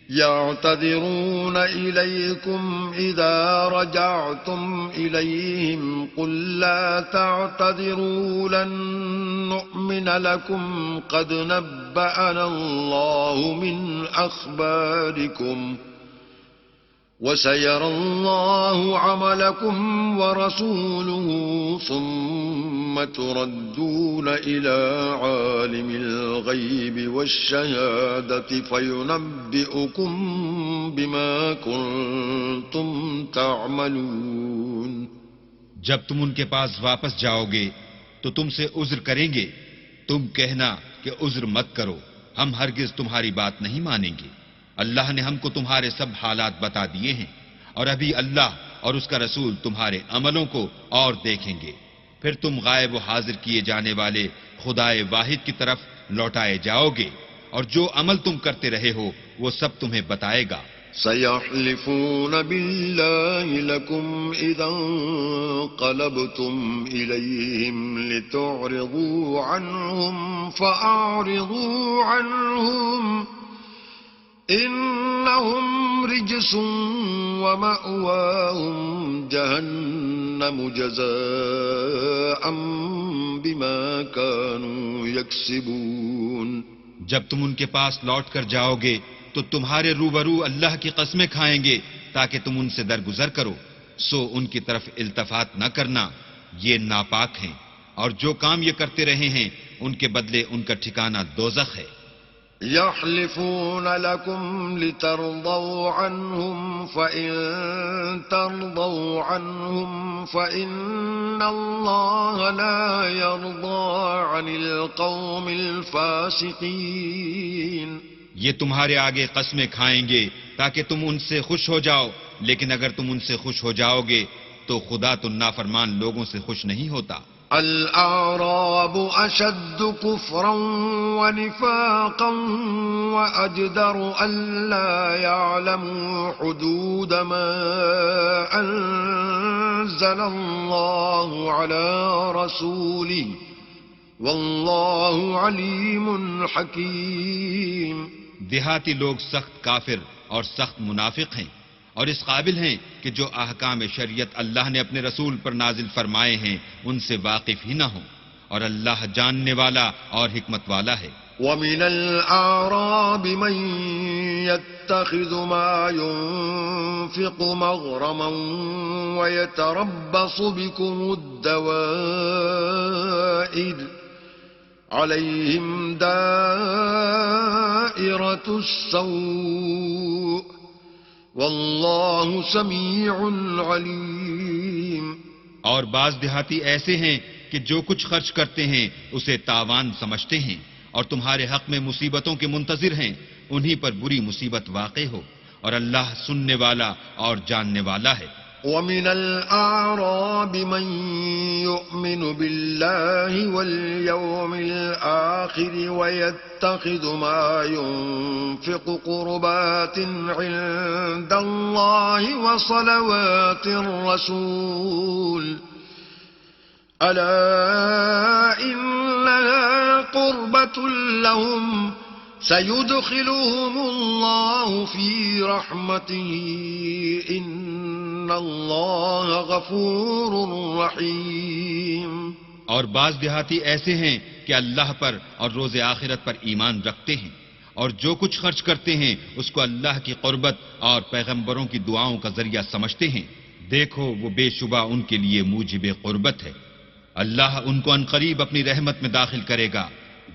يعتذرون إليكم إذا رجعتم إليهم قل لا تعتذروا لن نؤمن لكم قد نبأنا الله من أخباركم وسيرى الله عملكم ورسوله ثم تردون إلى عالم الغيب والشهادة فينبئكم بما كنتم تعملون. جب تم ان کے پاس واپس جاؤ گے تو تم سے عذر کریں گے. تم کہنا کہ عذر مت کرو، ہم ہرگز تمہاری بات نہیں مانیں گے. اللہ نے ہم کو تمہارے سب حالات بتا دیے ہیں، اور ابھی اللہ اور اس کا رسول تمہارے عملوں کو اور دیکھیں گے. پھر تم غائب و حاضر کیے جانے والے خدائے واحد کی طرف لوٹائے جاؤ گے، اور جو عمل تم کرتے رہے ہو وہ سب تمہیں بتائے گا. سيحلفون بالله لكم إذا انقلبتم إليهم لتعرضوا عنهم فأعرضوا عنهم إنهم رجس ومأواهم جهنم جزاء بما كانوا يكسبون. جب تم ان کے پاس لوٹ کر جاؤ گے تو تمہارے روبرو اللہ کی قسمیں کھائیں گے تاکہ تم ان سے درگزر کرو، سو ان کی طرف التفات نہ کرنا، یہ ناپاک ہیں، اور جو کام یہ کرتے رہے ہیں ان کے بدلے ان کا ٹھکانہ دوزخ ہے. يحلفون لكم لترضوا عنهم فإن ترضوا عنهم فإن الله لا يرضى عن القوم الفاسقين. یہ تمہارے آگے قسمیں کھائیں گے تاکہ تم ان سے خوش ہو جاؤ، لیکن اگر تم ان سے خوش ہو جاؤ گے تو خدا تو نافرمان لوگوں سے خوش نہیں ہوتا. الأعراب أشد كفرا ونفاقا وأجدر ألا يعلموا حدود ما أنزل الله على رسوله والله عليم حكيم. دیہاتی لوگ سخت کافر اور سخت منافق ہیں، اور اس قابل ہیں کہ جو احکام شریعت اللہ نے اپنے رسول پر نازل فرمائے ہیں ان سے واقف ہی نہ ہوں، اور اللہ جاننے والا اور حکمت والا ہے. وَمِنَ الْأَعْرَابِ مَن يَتَّخِذُ مَا يُنفِقُ مَغْرَمًا وَيَتَرَبَّصُ بِكُمُ الدَّوَائِرَ عَلَيْهِمْ دَائِرَةُ السَّوْءِ واللہ سمیع علیم. اور بعض دیہاتی ایسے ہیں کہ جو کچھ خرچ کرتے ہیں اسے تاوان سمجھتے ہیں، اور تمہارے حق میں مصیبتوں کے منتظر ہیں، انہی پر بری مصیبت واقع ہو، اور اللہ سننے والا اور جاننے والا ہے. وَمِنَ الْأَعْرَابِ مَن يُؤْمِنُ بِاللَّهِ وَالْيَوْمِ الْآخِرِ وَيَتَّخِذُ مَا يُنفِقُ قُرُبَاتٍ عِندَ اللَّهِ وَصَلَوَاتِ الرَّسُولِ أَلَا إِنَّهَا قُرْبَةٌ لَهُمْ سَيُدْخِلُهُمُ اللَّهُ فِي رَحْمَتِهِ إِنَّ اللَّهَ غَفُورٌ رَحِيمٌ. اور بعض دیہاتی ایسے ہیں کہ اللہ پر اور روز آخرت پر ایمان رکھتے ہیں، اور جو کچھ خرچ کرتے ہیں اس کو اللہ کی قربت اور پیغمبروں کی دعاؤں کا ذریعہ سمجھتے ہیں. دیکھو وہ بے شبہ ان کے لیے موجب قربت ہے. اللہ ان کو عنقریب اپنی رحمت میں داخل کرے گا،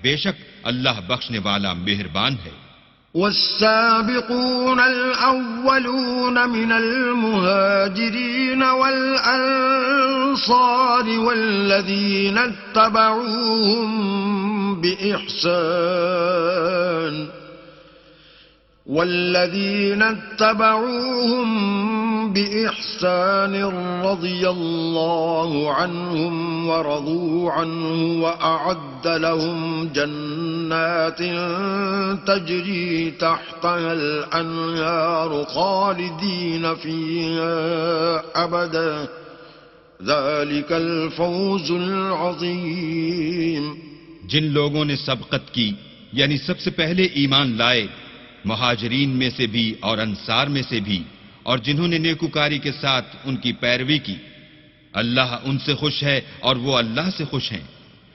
بے شک اللہ بخشنے والا مہربان ہے. والسابقون الأولون من المهاجرين والأنصار والذين اتبعوهم بإحسان رضي الله عنهم ورضوا عنه وأعد لهم جنات تجري تحتها الأنهار خالدين فيها أبدا ذلك الفوز العظيم. جن لوگوں نے سبقت کی یعنی سب سے پہلے ایمان لائے مہاجرین میں سے بھی اور انصار میں سے بھی، اور جنہوں نے نیکوکاری کے ساتھ ان کی پیروی کی، اللہ ان سے خوش ہے اور وہ اللہ سے خوش ہیں،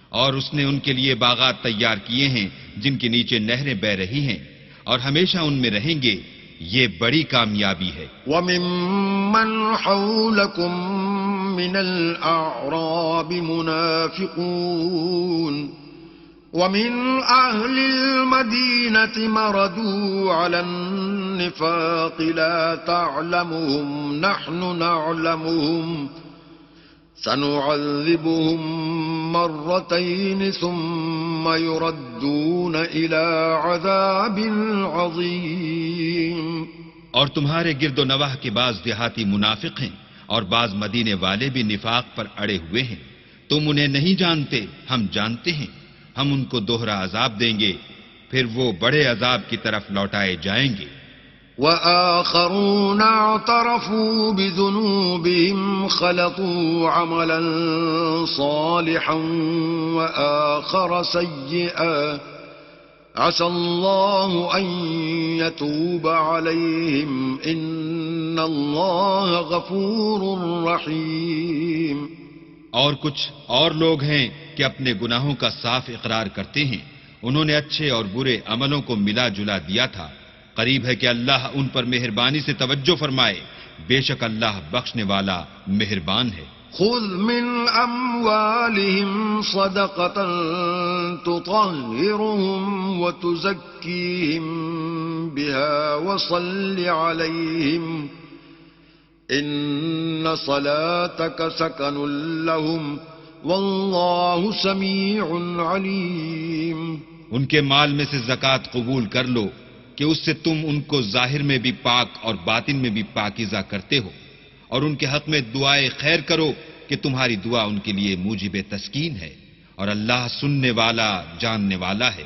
اور اس نے ان کے لیے باغات تیار کیے ہیں جن کے نیچے نہریں بہ رہی ہیں، اور ہمیشہ ان میں رہیں گے، یہ بڑی کامیابی ہے۔ وَمِمَّنْ حَوْلَكُمْ مِنَ الْأَعْرَابِ مُنَافِقُونَ وَمِنْ أَهْلِ الْمَدِينَةِ مَرَدُوا عَلَى النِّفَاقِ لَا تَعْلَمُهُمْ نَحْنُ نَعْلَمُهُمْ سَنُعَذِّبُهُمْ مَرَّتَيْنِ ثُمَّ يُرَدُّونَ إِلَى عَذَابٍ عَظِيمٍ۔ اور تمہارے گرد و نواح کے بعض دیہاتی منافق ہیں اور بعض مدینے والے بھی نفاق پر اڑے ہوئے ہیں، تم انہیں نہیں جانتے، ہم جانتے ہیں، ہم ان کو دوہرا عذاب دیں گے، پھر وہ بڑے عذاب کی طرف لوٹائے جائیں گے۔ وَآخَرُونَ اعْتَرَفُوا بِذُنُوبِهِمْ خَلَطُوا عَمَلًا صَالِحًا وَآخَرَ سَيِّئًا عَسَى اللَّهُ أَن يَتُوبَ عَلَيْهِمْ إِنَّ اللَّهَ غَفُورٌ رَّحِيمٌ۔ اور کچھ اور لوگ ہیں کہ اپنے گناہوں کا صاف اقرار کرتے ہیں، انہوں نے اچھے اور برے عملوں کو ملا جلا دیا تھا، قریب ہے کہ اللہ ان پر مہربانی سے توجہ فرمائے، بے شک اللہ بخشنے والا مہربان ہے۔ خُذْ مِنْ أَمْوَالِهِمْ صَدَقَةً تُطَهِّرُهُمْ وَتُزَكِّيهِمْ بِهَا وَصَلِّ عَلَيْهِمْ إِنَّ صَلَاتَكَ سَكَنٌ لَهُمْ وَاللَّهُ سَمِيعٌ عَلِيمٌ۔ ان کے مال میں سے زکوٰۃ قبول کر لو کہ اس سے تم ان کو ظاہر میں بھی پاک اور باطن میں بھی پاکیزہ کرتے ہو، اور ان کے حق میں دعائے خیر کرو کہ تمہاری دعا ان کے لیے موجب تسکین ہے، اور اللہ سننے والا جاننے والا ہے۔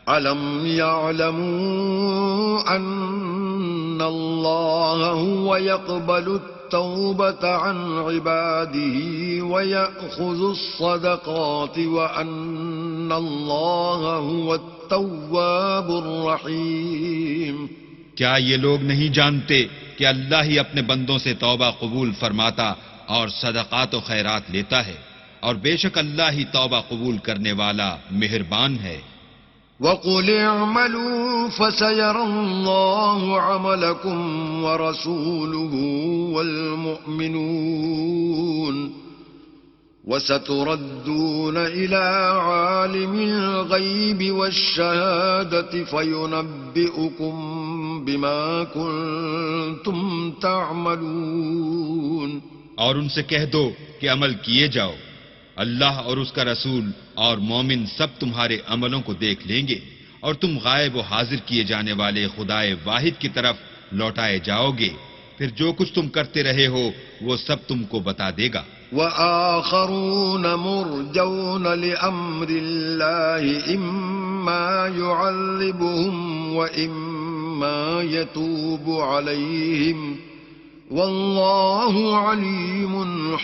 أَلَمْ يَعْلَمُوا أَنَّ اللَّهَ هُوَ يَقْبَلُ التَّوْبَةَ عَنْ عِبَادِهِ وَيَأْخُذُ الصَّدَقَاتِ وَأَنَّ اللَّهَ هُوَ التَّوَّابُ الرَّحِيمُ۔ کیا یہ لوگ نہیں جانتے کہ اللہ ہی اپنے بندوں سے توبہ قبول فرماتا اور صدقات و خیرات لیتا ہے، اور بے شک اللہ ہی توبہ قبول کرنے والا مہربان ہے۔ وَقُلِ اعْمَلُوا فَسَيَرَى اللَّهُ عَمَلَكُمْ وَرَسُولُهُ وَالْمُؤْمِنُونَ وَسَتُرَدُّونَ إِلَى عَالِمِ الْغَيْبِ وَالشَّهَادَةِ فَيُنَبِّئُكُم بِمَا كُنتُمْ تَعْمَلُونَ۔ اور ان سے کہہ دو کہ عمل کیے جاؤ، اللہ اور اس کا رسول اور مومن سب تمہارے عملوں کو دیکھ لیں گے، اور تم غائب و حاضر کیے جانے والے خدائے واحد کی طرف لوٹائے جاؤ گے، پھر جو کچھ تم کرتے رہے ہو وہ سب تم کو بتا دے گا۔ وَآخَرُونَ مُرْجَوْنَ لِأَمْرِ اللَّهِ إِمَّا يُعَذِّبُهُمْ وَإِمَّا يَتُوبُ عَلَيْهِمْ وَاللَّهُ عَلِيمٌ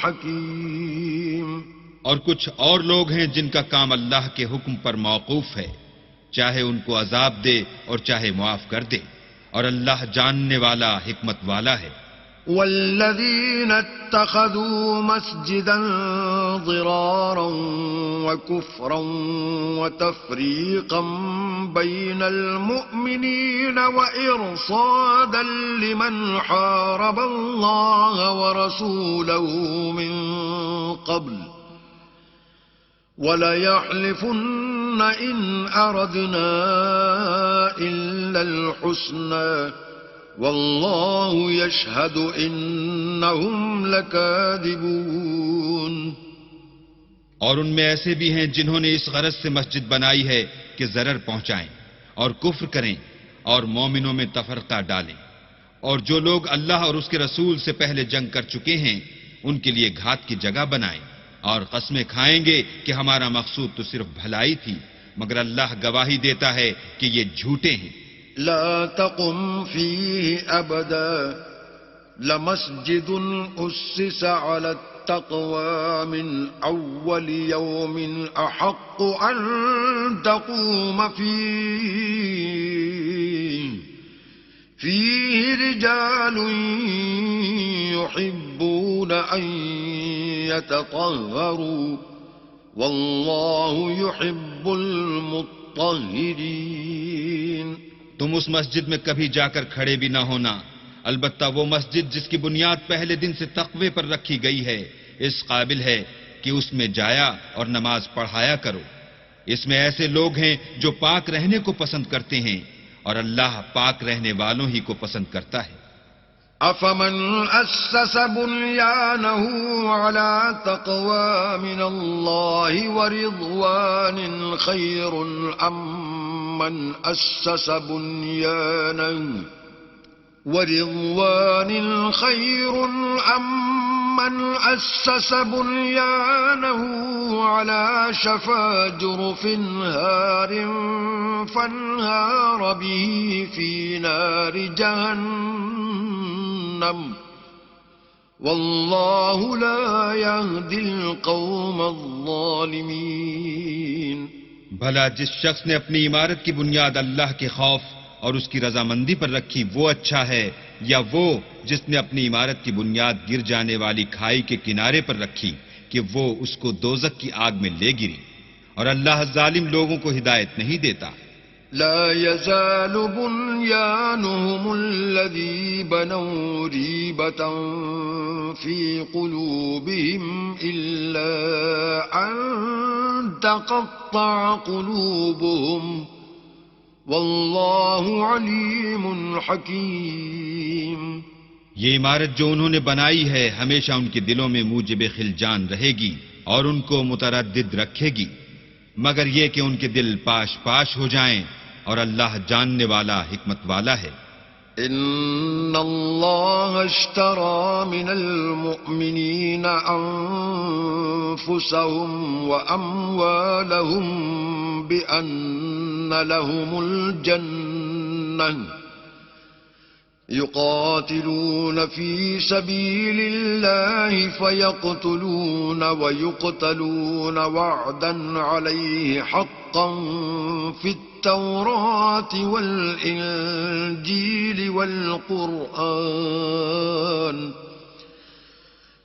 حَكِيمٌ۔ اور کچھ اور لوگ ہیں جن کا کام اللہ کے حکم پر موقوف ہے، چاہے ان کو عذاب دے اور چاہے معاف کر دے، اور اللہ جاننے والا حکمت والا ہے۔ والذين اتخذوا مسجدا ضرارا وكفرا وتفريقا بين المؤمنين وإرصادا لمن حارب الله ورسوله من قبل وَلَيَحْلِفُنَّ إِنْ أَرَدْنَا إِلَّا الْحُسْنَى وَاللَّهُ يَشْهَدُ إِنَّهُمْ لَكَاذِبُونَ۔ اور ان میں ایسے بھی ہیں جنہوں نے اس غرض سے مسجد بنائی ہے کہ ضرر پہنچائیں اور کفر کریں اور مومنوں میں تفرقہ ڈالیں، اور جو لوگ اللہ اور اس کے رسول سے پہلے جنگ کر چکے ہیں ان کے لیے گھات کی جگہ بنائیں، اور قسمیں کھائیں گے کہ ہمارا مقصود تو صرف بھلائی تھی، مگر اللہ گواہی دیتا ہے کہ یہ جھوٹے ہیں۔ لا تقم فيه أبدا لمسجد أسس على التقوى من أول يوم أحق أن تقوم فيه فيه رجال يحبون أن يتطهروا والله يحب المطهرين. تم اس مسجد میں کبھی جا کر کھڑے بھی نہ ہونا، البتہ وہ مسجد جس کی بنیاد پہلے دن سے تقوی پر رکھی گئی ہے اس قابل ہے کہ اس میں جایا اور نماز پڑھایا کرو. اس میں ایسے لوگ ہیں جو پاک رہنے کو پسند کرتے ہیں اور اللہ پاک رہنے والوں ہی کو پسند کرتا ہے. أفمن أسس بنيانه على تقوى من الله ورضوان خير أم من أسس بنيانه على شفا جرف هار فانهار به في نار جهنم والله لا يهدي القوم الظالمين. بھلا جس شخص نے اپنی عمارت کی بنیاد اللہ کے خوف اور اس کی رضامندی پر رکھی وہ اچھا ہے، یا وہ جس نے اپنی عمارت کی بنیاد گر جانے والی کھائی کے کنارے پر رکھی کہ وہ اس کو دوزخ کی آگ میں لے گری، اور اللہ ظالم لوگوں کو ہدایت نہیں دیتا. لا يزال بنيانهم الذي بنوا ريبة في قلوبهم إلا أن تقطع قلوبهم واللہ علیم حکیم. یہ عمارت جو انہوں نے بنائی ہے ہمیشہ ان کے دلوں میں موجب خلجان رہے گی اور ان کو متردد رکھے گی، مگر یہ کہ ان کے دل پاش پاش ہو جائیں، اور اللہ جاننے والا حکمت والا ہے. ان اللہ اشترى من المؤمنین انفسهم واموالهم بأن لهم الجنة يقاتلون في سبيل الله فيقتلون ويقتلون وعدا عليه حقا في التوراة والإنجيل والقرآن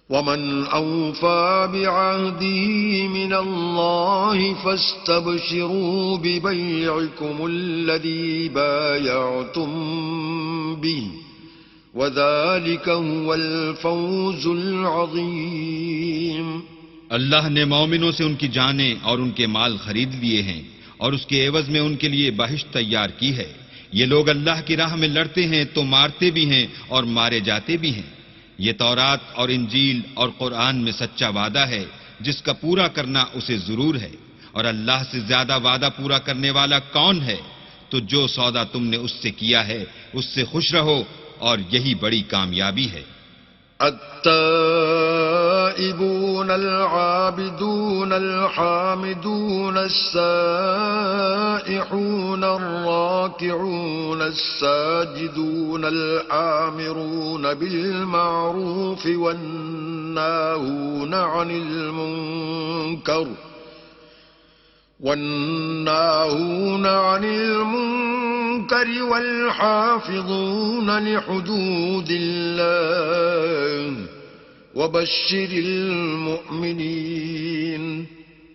ومن أوفى بعهده من الله فاستبشروا ببيعكم الذي بايعتم به وذلك هو الفوز العظيم. اللہ نے مومنوں سے ان کی جانیں اور ان کے مال خرید لیے ہیں اور اس کے عوض میں ان کے لیے بہشت تیار کی ہے. یہ لوگ اللہ کی راہ میں لڑتے ہیں تو مارتے بھی ہیں اور مارے جاتے بھی ہیں. یہ تورات اور انجیل اور قرآن میں سچا وعدہ ہے جس کا پورا کرنا اسے ضرور ہے، اور اللہ سے زیادہ وعدہ پورا کرنے والا کون ہے؟ تو جو سودا تم نے اس سے کیا ہے اس سے خوش رہو، اور یہی بڑی کامیابی ہے. التائبون العابدون الحامدون السائحون الراكعون الساجدون الآمرون بالمعروف والناهون عن المنكر والحافظون لحدود الله وبشر المؤمنين.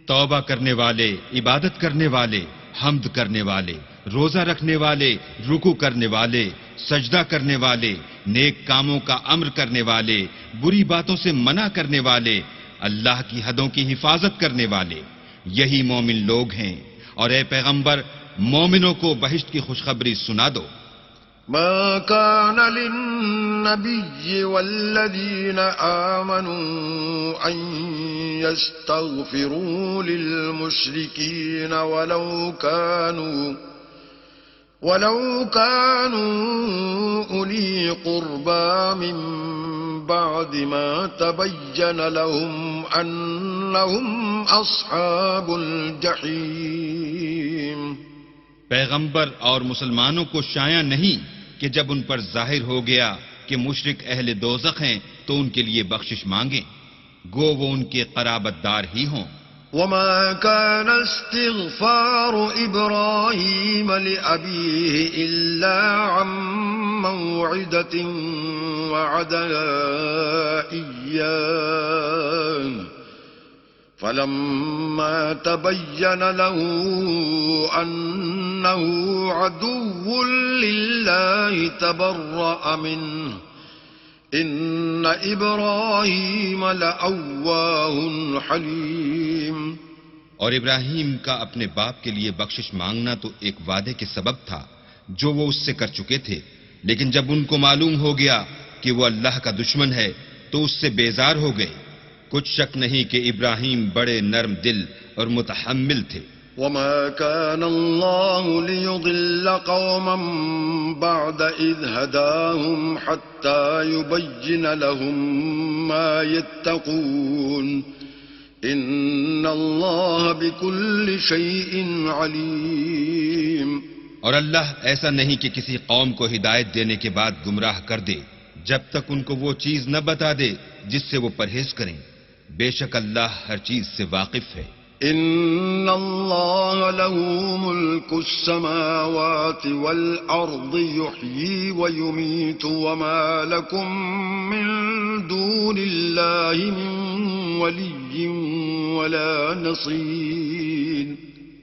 توبہ کرنے والے، عبادت کرنے والے، حمد کرنے والے، روزہ رکھنے والے، رکوع کرنے والے، سجدہ کرنے والے، نیک کاموں کا امر کرنے والے، بری باتوں سے منع کرنے والے، اللہ کی حدوں کی حفاظت کرنے والے، یہی مومن لوگ ہیں. اور اے پیغمبر مومنوں کو بہشت کی خوشخبری سنا دو. ما كان للنبي والذين آمنوا أن يستغفروا للمشركين ولو كانوا أولي قربى من بعد ما تبين لهم أنهم أصحاب الجحيم. پیغمبر اور مسلمانوں کو شایع نہیں کہ جب ان پر ظاہر ہو گیا کہ مشرک اہل دوزخ ہیں تو ان کے لیے بخشش مانگیں، گو وہ ان کے قرابت دار ہی ہوں. وما كان استغفار إبراهيم لأبيه إلا عن موعدة وعدها إياه فلما تبين له أنه عدو لله تبرأ منه إن إبراهيم لأواه حليم. اور ابراہیم کا اپنے باپ کے لیے بخشش مانگنا تو ایک وعدے کے سبب تھا جو وہ اس سے کر چکے تھے، لیکن جب ان کو معلوم ہو گیا کہ وہ اللہ کا دشمن ہے تو اس سے بیزار ہو گئے. کچھ شک نہیں کہ ابراہیم بڑے نرم دل اور متحمل تھے. وما كان الله ليضل قوما بعد إذ هداهم حتى يبين لهم ما يتقون إن الله بكل شيء عليم. اور اللہ ایسا نہیں کہ کسی قوم کو ہدایت دینے کے بعد گمراہ کر دے جب تک ان کو وہ چیز نہ بتا دے جس سے وہ پرہیز کریں. بے شک اللہ ہر چیز سے واقف ہے. ان اللہ له ملک السماوات والارض يحيي ويميت وما لكم من دون اللہ من ولی ولا نصیر.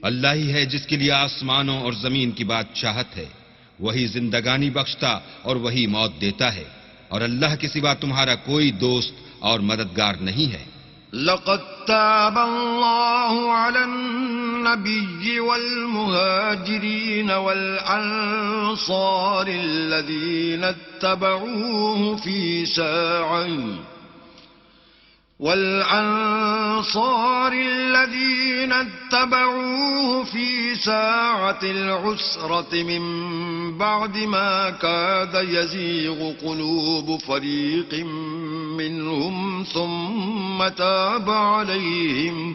اللہ ہی ہے جس کے لیے آسمانوں اور زمین کی بادشاہت ہے، وہی زندگانی بخشتا اور وہی موت دیتا ہے، اور اللہ کے سوا تمہارا کوئی دوست اور مددگار نہیں ہے. لقد تاب الله على النبي والمهاجرين والأنصار الذين اتبعوه في ساعة العسرة من بعد ما كاد يزيغ قلوب فريق منهم ثم تاب عليهم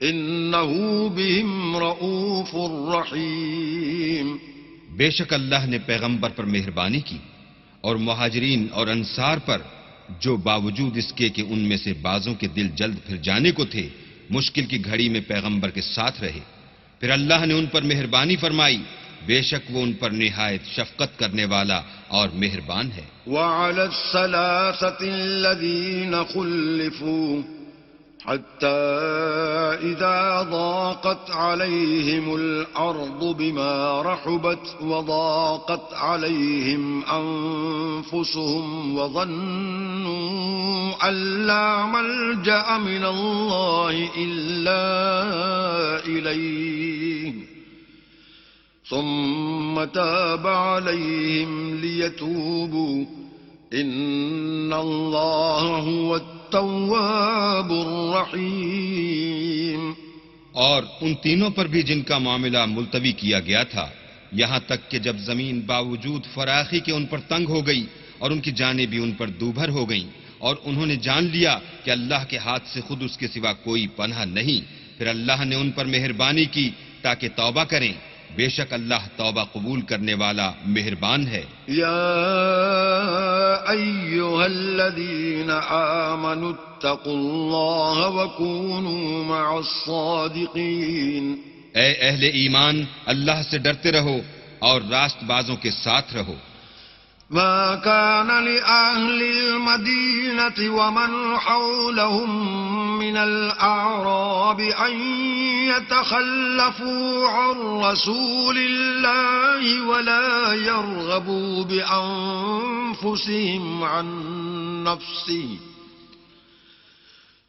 إنه بهم رؤوف رحيم. بے شک اللہ نے پیغمبر پر مہربانی کی اور مہاجرین اور انصار پر جو باوجود اس کے کہ ان میں سے بعضوں کے دل جلد پھر جانے کو تھے مشکل کی گھڑی میں پیغمبر کے ساتھ رہے. پھر اللہ نے ان پر مہربانی فرمائی، بے شک وہ ان پر نہایت شفقت کرنے والا اور مہربان ہے. وعلى الثلاثة الذين خلفوا حتى إذا ضاقت عليهم الأرض بما رحبت وضاقت عليهم أنفسهم وظنوا أن لا ملجأ من الله إلا إليه ثم تاب عليهم ليتوبوا إن الله هو التواب الرحیم. اور ان تینوں پر بھی جن کا معاملہ ملتوی کیا گیا تھا یہاں تک کہ جب زمین باوجود فراخی کے ان پر تنگ ہو گئی اور ان کی جانیں بھی ان پر دوبھر ہو گئیں اور انہوں نے جان لیا کہ اللہ کے ہاتھ سے خود اس کے سوا کوئی پناہ نہیں، پھر اللہ نے ان پر مہربانی کی تاکہ توبہ کریں. بے شک اللہ توبہ قبول کرنے والا مہربان ہے. یا ایھا الذین آمنوا اتقوا اللہ وکونوا مع الصادقین. اے اہل ایمان، اللہ سے ڈرتے رہو اور راست بازوں کے ساتھ رہو. ما كان لأهل المدينة ومن حولهم من الأعراب أن يتخلفوا عن رسول الله ولا يرغبوا بأنفسهم عن نفسه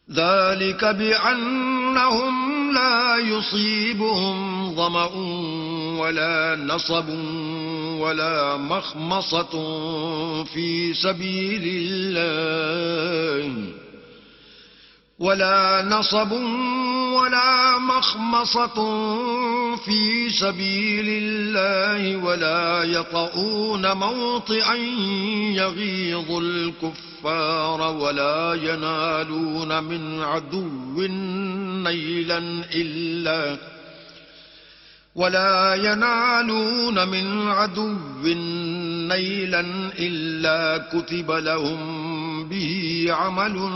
ذلك بأنهم لا يصيبهم ظمأ ولا نصب ولا مخمصة في سبيل الله ولا يطؤون موطئا يغيظ الكفار ولا ينالون من عدو نيلا إلا كتب لهم به عمل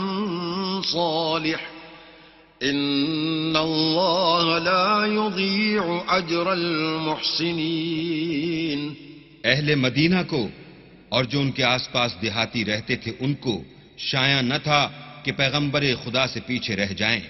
صالح إن الله لا يضيع أجر المحسنين. اہل مدینہ کو اور جو ان کے آس پاس دیہاتی رہتے تھے ان کو شایع نہ تھا کہ پیغمبر خدا سے پیچھے رہ جائیں،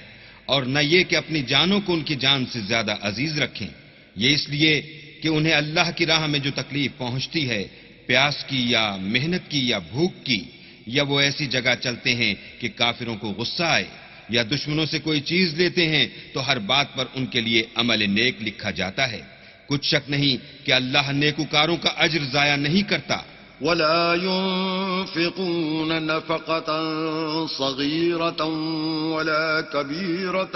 اور نہ یہ کہ اپنی جانوں کو ان کی جان سے زیادہ عزیز رکھیں، یہ اس لیے کہ انہیں اللہ کی راہ میں جو تکلیف پہنچتی ہے، پیاس کی یا محنت کی یا بھوک کی، یا وہ ایسی جگہ چلتے ہیں کہ کافروں کو غصہ آئے، یا دشمنوں سے کوئی چیز لیتے ہیں تو ہر بات پر ان کے لیے عمل نیک لکھا جاتا ہے۔ کچھ شک نہیں کہ اللہ نیکوکاروں کا اجر ضائع نہیں کرتا۔ ولا ينفقون نفقة صغيرة ولا كبيرة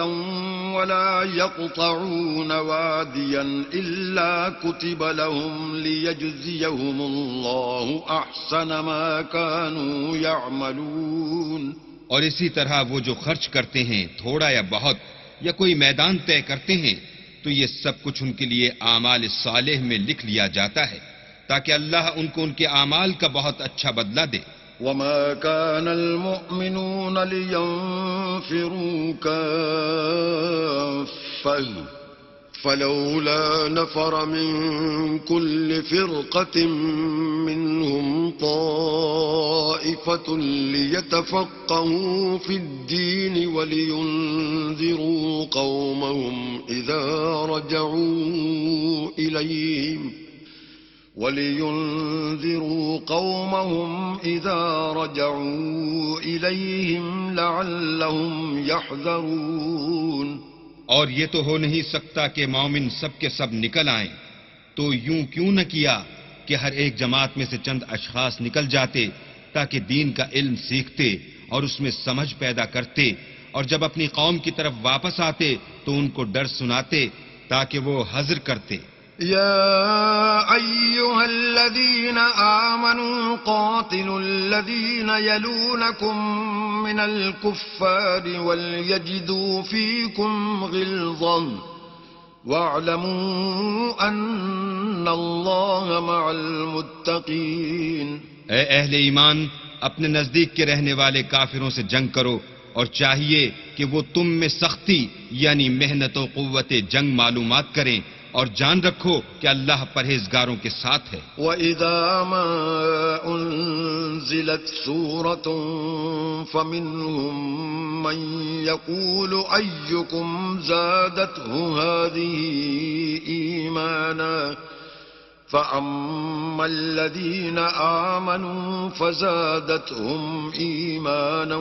ولا يقطعون واديا إلا كتب لهم ليجزيهم الله أحسن ما كانوا يعملون۔ اور اسی طرح وہ جو خرچ کرتے ہیں تھوڑا یا بہت یا کوئی میدان طے کرتے ہیں تو یہ سب کچھ ان کے لیے اعمال صالح میں لکھ لیا جاتا ہے تاکہ اللہ ان کو ان کے اعمال کا بہت اچھا بدلہ دے۔ وما كان المؤمنون لينفروا كافة فلولا نفر من كل فرقة منهم طائفة ليتفقهوا في الدين ولينذروا قومهم إذا رجعوا إليهم لعلهم يحذرون۔ اور یہ تو ہو نہیں سکتا کہ مومن سب کے سب نکل آئیں، تو یوں کیوں نہ کیا کہ ہر ایک جماعت میں سے چند اشخاص نکل جاتے تاکہ دین کا علم سیکھتے اور اس میں سمجھ پیدا کرتے، اور جب اپنی قوم کی طرف واپس آتے تو ان کو ڈر سناتے تاکہ وہ حذر کرتے۔ يا أيها الذين آمنوا قاتلوا الذين يلونكم من الكفار وليجدوا فيكم غلظة واعلموا أن الله مع المتقين۔ اے اہل ایمان، اپنے نزدیک کے رہنے والے کافروں سے جنگ کرو، اور چاہیے کہ وہ تم میں سختی یعنی محنت و قوت جنگ معلومات کریں، اور جان رکھو کہ اللہ پرہیزگاروں کے ساتھ ہے۔ وَإِذَا مَا أُنزِلَتْ سُورَةٌ فَمِنْهُمْ مَنْ يَقُولُ أَيُّكُمْ زَادَتْهُ هَذِهِ إِيمَانًا فَأَمَّا الَّذِينَ آمَنُوا فَزَادَتْهُمْ إِيمَانًا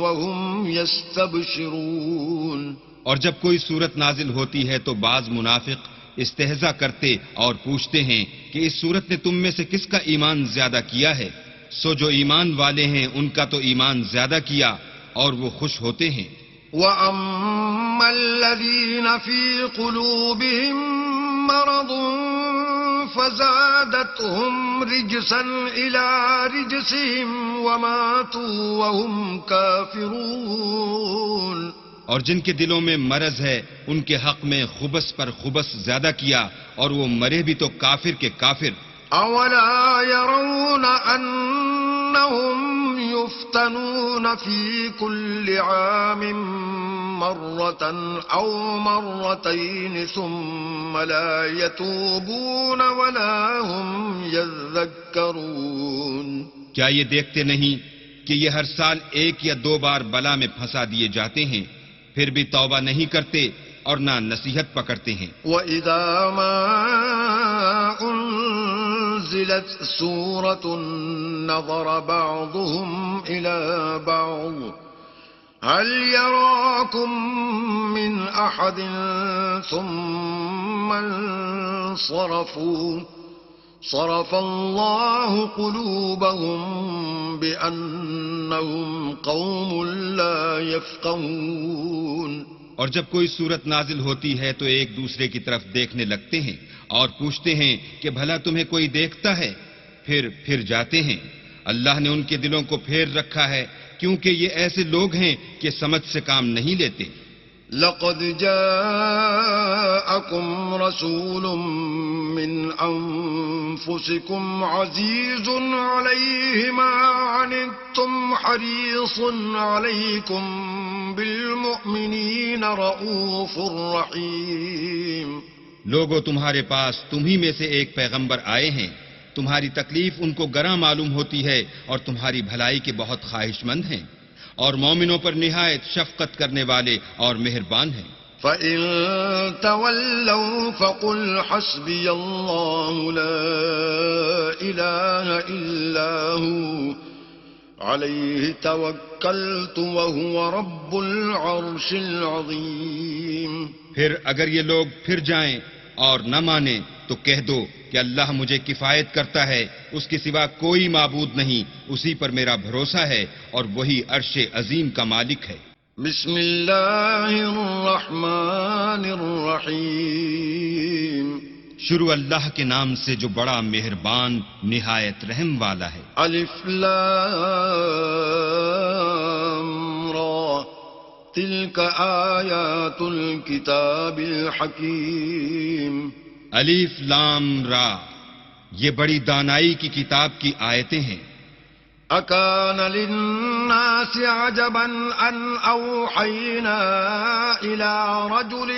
وَهُمْ يَسْتَبْشِرُونَ۔ اور جب کوئی صورت نازل ہوتی ہے تو بعض منافق استہزا کرتے اور پوچھتے ہیں کہ اس صورت نے تم میں سے کس کا ایمان زیادہ کیا ہے، سو جو ایمان والے ہیں ان کا تو ایمان زیادہ کیا اور وہ خوش ہوتے ہیں۔ وَأَمَّا الَّذِينَ فِي قُلُوبِهِم مَّرَضٌ فَزَادَتْهُمْ رِجْسًا إِلَى رِجْسِهِمْ وَمَاتُوا وَهُمْ كَافِرُونَ۔ اور جن کے دلوں میں مرض ہے ان کے حق میں خبث پر خبث زیادہ کیا اور وہ مرے بھی تو کافر کے کافر۔ اولا يرون انهم يفتنون في كل عام مرة او مرتين ثم لا يتوبون ولا هم يذكرون۔ کیا یہ دیکھتے نہیں کہ یہ ہر سال ایک یا دو بار بلا میں پھنسا دیے جاتے ہیں، پھر بھی توبہ نہیں کرتے اور نہ نصیحت پکڑتے ہیں۔ وَإِذَا مَا أُنزِلَتْ سُورَةٌ نَظَرَ بَعْضُهُمْ إِلَى بَعْضٍ هَلْ يَرَاكُمْ مِنْ أَحَدٍ ثُمَّ انصَرَفُوا صرف الله قلوبهم بأنهم قوم لا يفقهون۔ اور جب کوئی صورت نازل ہوتی ہے تو ایک دوسرے کی طرف دیکھنے لگتے ہیں اور پوچھتے ہیں کہ بھلا تمہیں کوئی دیکھتا ہے، پھر جاتے ہیں۔ اللہ نے ان کے دلوں کو پھیر رکھا ہے کیونکہ یہ ایسے لوگ ہیں کہ سمجھ سے کام نہیں لیتے۔ لقد جاءكم رسول من أنفسكم عزيز عليه ما عنتم حريص عليكم بالمؤمنين رؤوف رحيم۔ لوگوں تمہارے پاس تمہی میں سے ایک پیغمبر آئے ہیں تمہاری تکلیف ان کو گراں معلوم ہوتی ہے اور تمہاری بھلائی کے بہت خواہش مند ہیں، اور مومنوں پر نہایت شفقت کرنے والے اور مہربان ہیں۔ فَإِن تَوَلَّوْا فَقُلْ حَسْبِيَ اللَّهُ لَا إِلَٰهَ إِلَّا هُوَ عَلَيْهِ تَوَكَّلْتُ وَهُوَ رَبُّ الْعَرْشِ الْعَظِيمِ۔ پھر اگر یہ لوگ پھر جائیں اور نہ مانیں تو کہہ دو کہ اللہ مجھے کفایت کرتا ہے، اس کے سوا کوئی معبود نہیں، اسی پر میرا بھروسہ ہے اور وہی عرش عظیم کا مالک ہے۔ بسم اللہ الرحمن الرحیم۔ شروع اللہ کے نام سے جو بڑا مہربان نہایت رحم والا ہے۔ الف لام را تلک آیات الکتاب الحکیم۔ الف لام را، یہ بڑی دانائی کی کتاب کی آیتیں ہیں۔ اکان للناس عجبا ان اوحینا الى رجل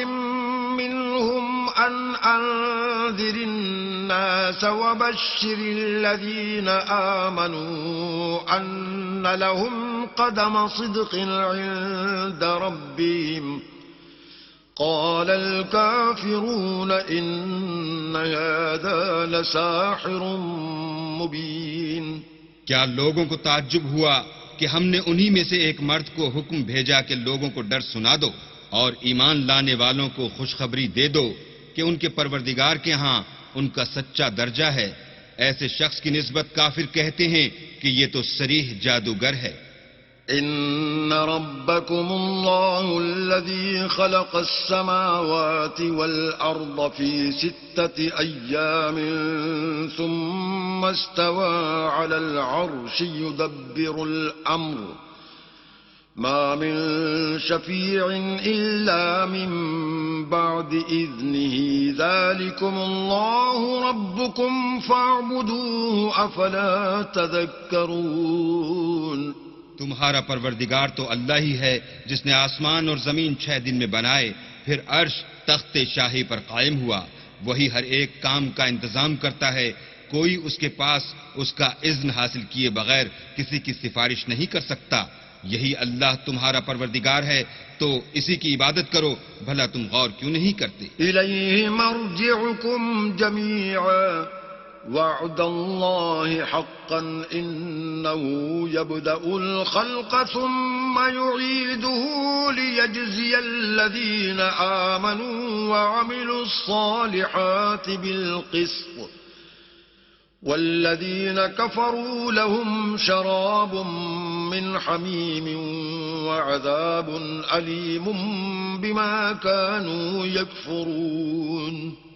منهم ان انذر الناس وبشر الذين آمنوا ان لهم قدم صدق عند ربهم قال الكافرون ان هذا لساحر مبين۔ کیا لوگوں کو تعجب ہوا کہ ہم نے انہی میں سے ایک مرد کو حکم بھیجا کہ لوگوں کو ڈر سنا دو اور ایمان لانے والوں کو خوشخبری دے دو کہ ان کے پروردگار کے ہاں ان کا سچا درجہ ہے؟ ایسے شخص کی نسبت کافر کہتے ہیں کہ یہ تو صریح جادوگر ہے۔ ان ربکم اللہ الذی خلق السماوات والارض فی 6 ایام ثم استوى على العرش يدبر الامر ما من شفیع الا من بعد اذنه ذلكم اللہ ربکم فاعبدوه افلا تذکرون۔ تمہارا پروردگار تو اللہ ہی ہے جس نے آسمان اور زمین 6 دن میں بنائے، پھر عرش تخت شاہی پر قائم ہوا، وہی ہر ایک کام کا انتظام کرتا ہے، کوئی اس کے پاس اس کا اذن حاصل کیے بغیر کسی کی سفارش نہیں کر سکتا۔ یہی اللہ تمہارا پروردگار ہے، تو اسی کی عبادت کرو، بھلا تم غور کیوں نہیں کرتے؟ الیہ مرجعکم جمیعا وعد اللہ حقا انه يبدأ الخلق ثم يعيده ليجزي الذين آمنوا وعملوا الصالحات بالقسط والذين كفروا لهم شراب من حميم وعذاب أليم بما كانوا يكفرون۔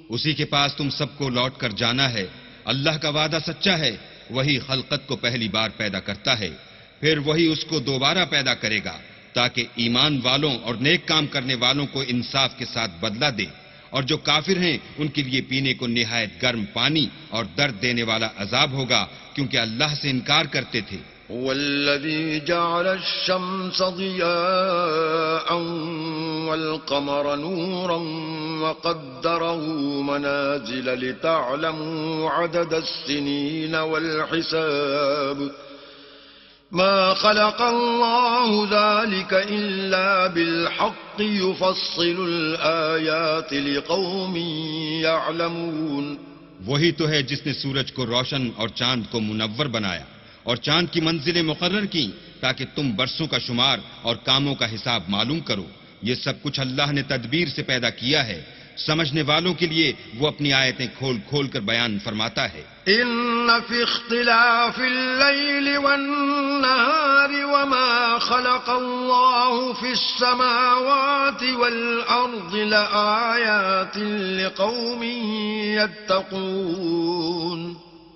اسی کے پاس تم سب کو لوٹ کر جانا ہے، اللہ کا وعدہ سچا ہے، وہی خلقت کو پہلی بار پیدا کرتا ہے، پھر وہی اس کو دوبارہ پیدا کرے گا تاکہ ایمان والوں اور نیک کام کرنے والوں کو انصاف کے ساتھ بدلہ دے، اور جو کافر ہیں ان کے لیے پینے کو نہایت گرم پانی اور درد دینے والا عذاب ہوگا، کیونکہ اللہ سے انکار کرتے تھے۔ والذي جعل الشمس ضياء والقمر نورا وقدره منازل لتعلموا عدد السنين والحساب ما خلق الله ذلك إلا بالحق يفصل الآيات لقوم يعلمون۔ وہی تو ہے جس نے سورج کو روشن اور چاند کو منور بنایا اور چاند کی منزلیں مقرر کی تاکہ تم برسوں کا شمار اور کاموں کا حساب معلوم کرو۔ یہ سب کچھ اللہ نے تدبیر سے پیدا کیا ہے، سمجھنے والوں کے لیے وہ اپنی آیتیں کھول کھول کر بیان فرماتا ہے۔ ان فی اختلاف اللیل والنہار وما خلق اللہ فی السماوات والارض لآیات لقوم یتقون۔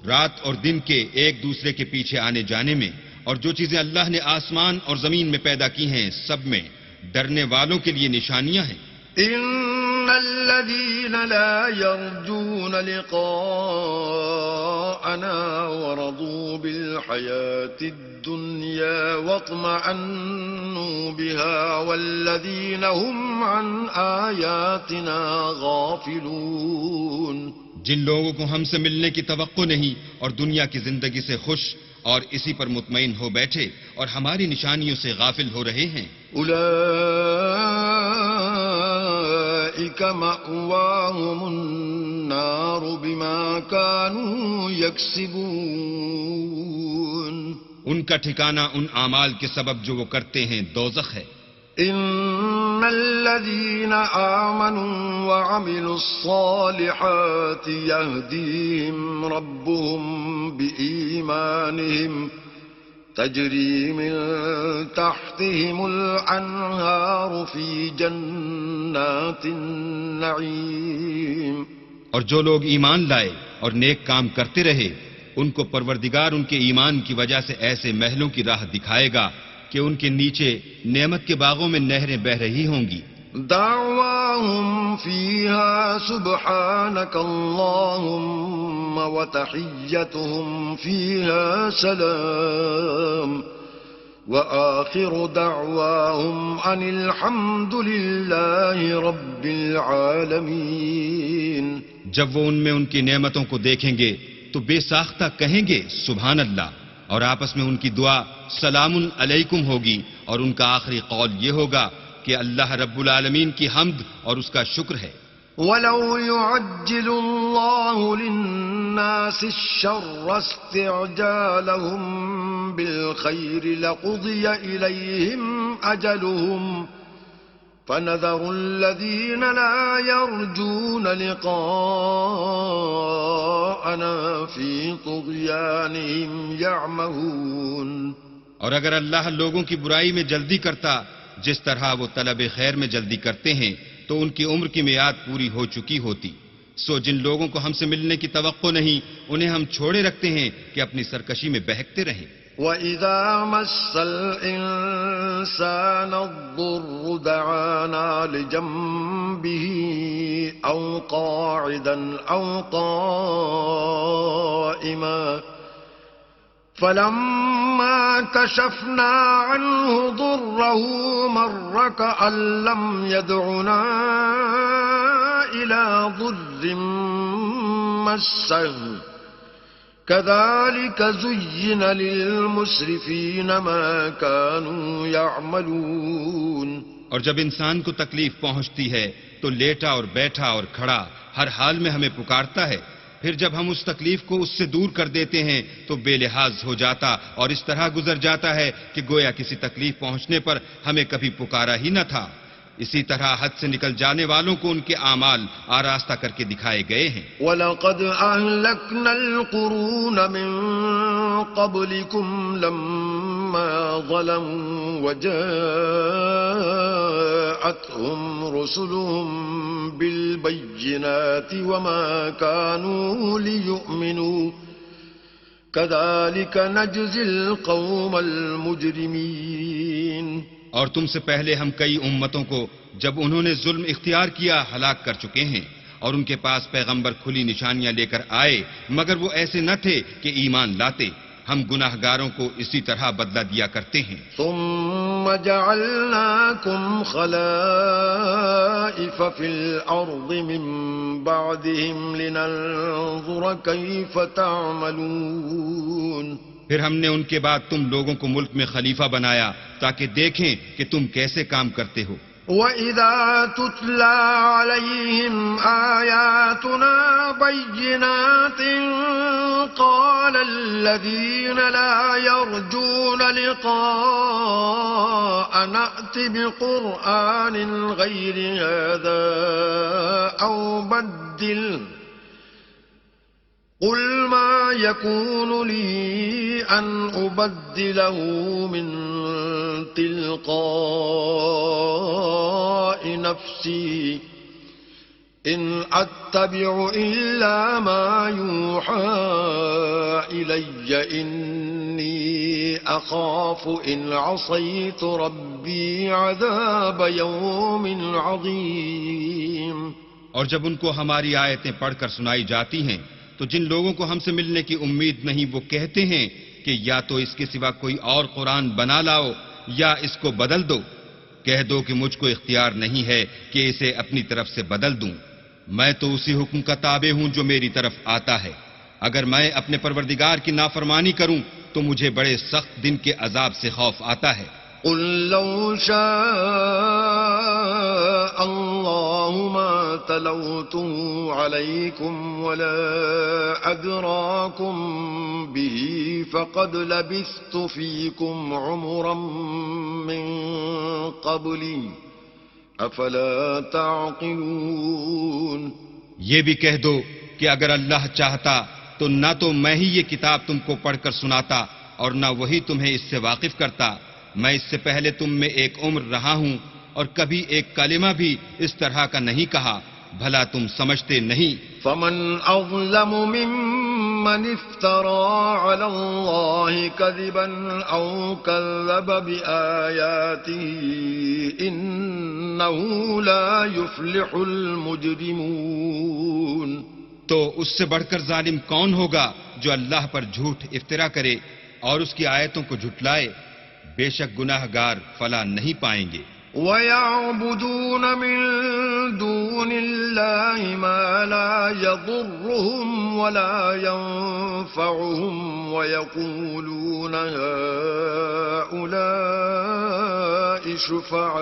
رات اور دن کے ایک دوسرے کے پیچھے آنے جانے میں اور جو چیزیں اللہ نے آسمان اور زمین میں پیدا کی ہیں سب میں ڈرنے والوں کے لیے نشانیاں ہیں۔ ان الذين لا يرجون لقاءنا ورضوا بالحياة الدنيا واطمأنوا بها والذين هم عن آياتنا غافلون۔ جن لوگوں کو ہم سے ملنے کی توقع نہیں اور دنیا کی زندگی سے خوش اور اسی پر مطمئن ہو بیٹھے اور ہماری نشانیوں سے غافل ہو رہے ہیں، أولئك مأواهم النار بما كانوا يكسبون ان کا ٹھکانہ ان اعمال کے سبب جو وہ کرتے ہیں دوزخ ہے۔ إن الذين آمنوا وعملوا الصالحات يهديهم ربهم بإيمانهم تجري من تحتهم الأنهار في جنات النعيم۔ اور جو لوگ ایمان لائے اور نیک کام کرتے رہے ان کو پروردگار ان کے ایمان کی وجہ سے ایسے محلوں کی راہ دکھائے گا کہ ان کے نیچے نعمت کے باغوں میں نہریں بہہ رہی ہوں گی۔ دعواهم فيها سبحانك اللهم وتحيتهم فيها سلام وآخر دعواهم أن الحمد لله رب العالمين۔ جب وہ ان میں ان کی نعمتوں کو دیکھیں گے تو بے ساختہ کہیں گے سبحان اللہ، اور آپس میں ان کی دعا سلام علیکم ہوگی، اور ان کا آخری قول یہ ہوگا کہ اللہ رب العالمین کی حمد اور اس کا شکر ہے۔ وَلَوْ يُعَجِّلُ اللَّهُ لِلنَّاسِ الشَّرَّ اسْتِعْجَالَهُم بِالْخَيْرِ لَقُضِيَ إِلَيْهِمْ أَجَلُهُمْ فَنَذَرُ الَّذِينَ لَا يَرْجُونَ لِقَاءَنَا فِي طُغْيَانِهِمْ يَعْمَهُونَ۔ اور اگر اللہ لوگوں کی برائی میں جلدی کرتا جس طرح وہ طلب خیر میں جلدی کرتے ہیں تو ان کی عمر کی میعاد پوری ہو چکی ہوتی، سو جن لوگوں کو ہم سے ملنے کی توقع نہیں انہیں ہم چھوڑے رکھتے ہیں کہ اپنی سرکشی میں بہکتے رہیں۔ وَإِذَا مَسَّ الْإِنسَانَ الضُّرُّ دَعَانَا لِجَنبِهِ أَوْ قَاعِدًا أَوْ قَائِمًا فَلَمَّا كَشَفْنَا عَنْهُ ضُرَّهُ مَرَّ كَأَن لَّمْ يَدْعُنَا إِلَى ضُرٍّ مَّسَّهُ كَذَلِكَ زُيِّنَ لِلْمُسْرِفِينَ مَا كَانُوا يَعْمَلُونَ۔ اور جب انسان کو تکلیف پہنچتی ہے تو لیٹا اور بیٹھا اور کھڑا ہر حال میں ہمیں پکارتا ہے، پھر جب ہم اس تکلیف کو اس سے دور کر دیتے ہیں تو بے لحاظ ہو جاتا اور اس طرح گزر جاتا ہے کہ گویا کسی تکلیف پہنچنے پر ہمیں کبھی پکارا ہی نہ تھا۔ اسی طرح حد سے نکل جانے والوں کو ان کے اعمال آراستہ کر کے دکھائے گئے ہیں۔ وَلَقَدْ أَهْلَكْنَا الْقُرُونَ مِن قَبْلِكُمْ لَمَّا ظَلَمُوا وَجَاءَتْهُمْ رُسُلُهُم بِالْبَيِّنَاتِ وَمَا كَانُوا لِيُؤْمِنُوا كَذَلِكَ نَجْزِي الْقَوْمَ الْمُجْرِمِينَ۔ اور تم سے پہلے ہم کئی امتوں کو جب انہوں نے ظلم اختیار کیا ہلاک کر چکے ہیں، اور ان کے پاس پیغمبر کھلی نشانیاں لے کر آئے مگر وہ ایسے نہ تھے کہ ایمان لاتے۔ ہم گناہ گاروں کو اسی طرح بدلہ دیا کرتے ہیں۔ ثم جعلناكم خلائف في الأرض من بعدهم لننظر كيف تعملون۔ پھر ہم نے ان کے بعد تم لوگوں کو ملک میں خلیفہ بنایا تاکہ دیکھیں کہ تم کیسے کام کرتے ہو۔ وَإِذَا تُتْلَى عَلَيْهِمْ آيَاتُنَا بَيِّنَاتٍ قَالَ الَّذِينَ لَا يَرْجُونَ لِقَاءَنَا ائْتِ بِقُرْآنٍ غَيْرِ هَذَا أَوْ بَدِّلْهُ قُلْ مَا يَكُونُ لِي أَنْ أُبَدِّلَهُ مِنْ تِلْقَاءِ نَفْسِي إِنْ أَتَّبِعُ إِلَّا مَا يُوحَى إِلَيَّ إِنِّي أَخَافُ إِنْ عَصَيْتُ رَبِّي عَذَابَ يَوْمٍ عَظِيمٍ۔ اور جب ان کو ہماری آیتیں پڑھ کر سنائی جاتی ہیں تو جن لوگوں کو ہم سے ملنے کی امید نہیں وہ کہتے ہیں کہ یا تو اس کے سوا کوئی اور قرآن بنا لاؤ یا اس کو بدل دو۔ کہہ دو کہ مجھ کو اختیار نہیں ہے کہ اسے اپنی طرف سے بدل دوں۔ میں تو اسی حکم کا تابع ہوں جو میری طرف آتا ہے. اگر میں اپنے پروردگار کی نافرمانی کروں تو مجھے بڑے سخت دن کے عذاب سے خوف آتا ہے. قل لو شاء الله ما تلوته عليكم ولا أدراكم به فقد لبثت فيكم عمرا من قبلي أفلا تعقلون. یہ بھی کہہ دو کہ اگر اللہ چاہتا تو نہ تو میں ہی یہ کتاب تم کو پڑھ کر سناتا اور نہ وہی تمہیں اس سے واقف کرتا. میں اس سے پہلے تم میں ایک عمر رہا ہوں اور کبھی ایک کلمہ بھی اس طرح کا نہیں کہا. بھلا تم سمجھتے نہیں؟ فمن أظلم ممن افترى على الله كذبا أو كذب بآياته إنه لا يفلح المجرمون. تو اس سے بڑھ کر ظالم کون ہوگا جو اللہ پر جھوٹ افترا کرے اور اس کی آیتوں کو جھٹلائے؟ بے شک گناہ گار فلاح نہیں پائیں گے. وَيَعْبُدُونَ مِن دُونِ اللَّهِ مَا لَا يَضُرُّهُمْ وَلَا يَنفَعُهُمْ وَيَقُولُونَ هَؤُلَاءِ شُفَعَاؤُنَا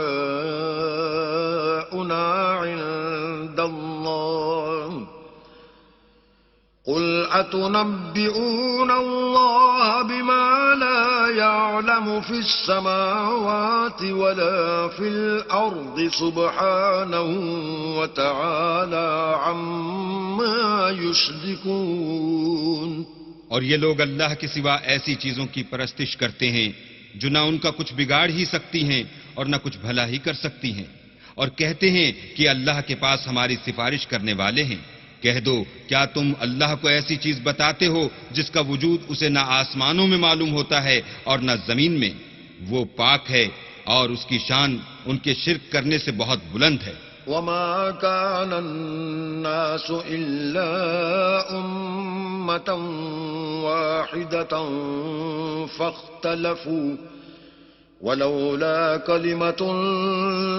عِندَ اللَّهِ قل أتنبئون الله بما لا يعلم في السماوات ولا في الأرض سبحانه وتعالى عما يشركون. اور یہ لوگ اللہ کے سوا ایسی چیزوں کی پرستش کرتے ہیں جو نہ ان کا کچھ بگاڑ ہی سکتی ہیں اور نہ کچھ بھلا ہی کر سکتی ہیں، اور کہتے ہیں کہ اللہ کے پاس ہماری سفارش کرنے والے ہیں. کہہ دو کیا تم اللہ کو ایسی چیز بتاتے ہو جس کا وجود اسے نہ آسمانوں میں معلوم ہوتا ہے اور نہ زمین میں؟ وہ پاک ہے اور اس کی شان ان کے شرک کرنے سے بہت بلند ہے. وما كان الناس إلا أمة واحدة فاختلفوا ولولا كلمة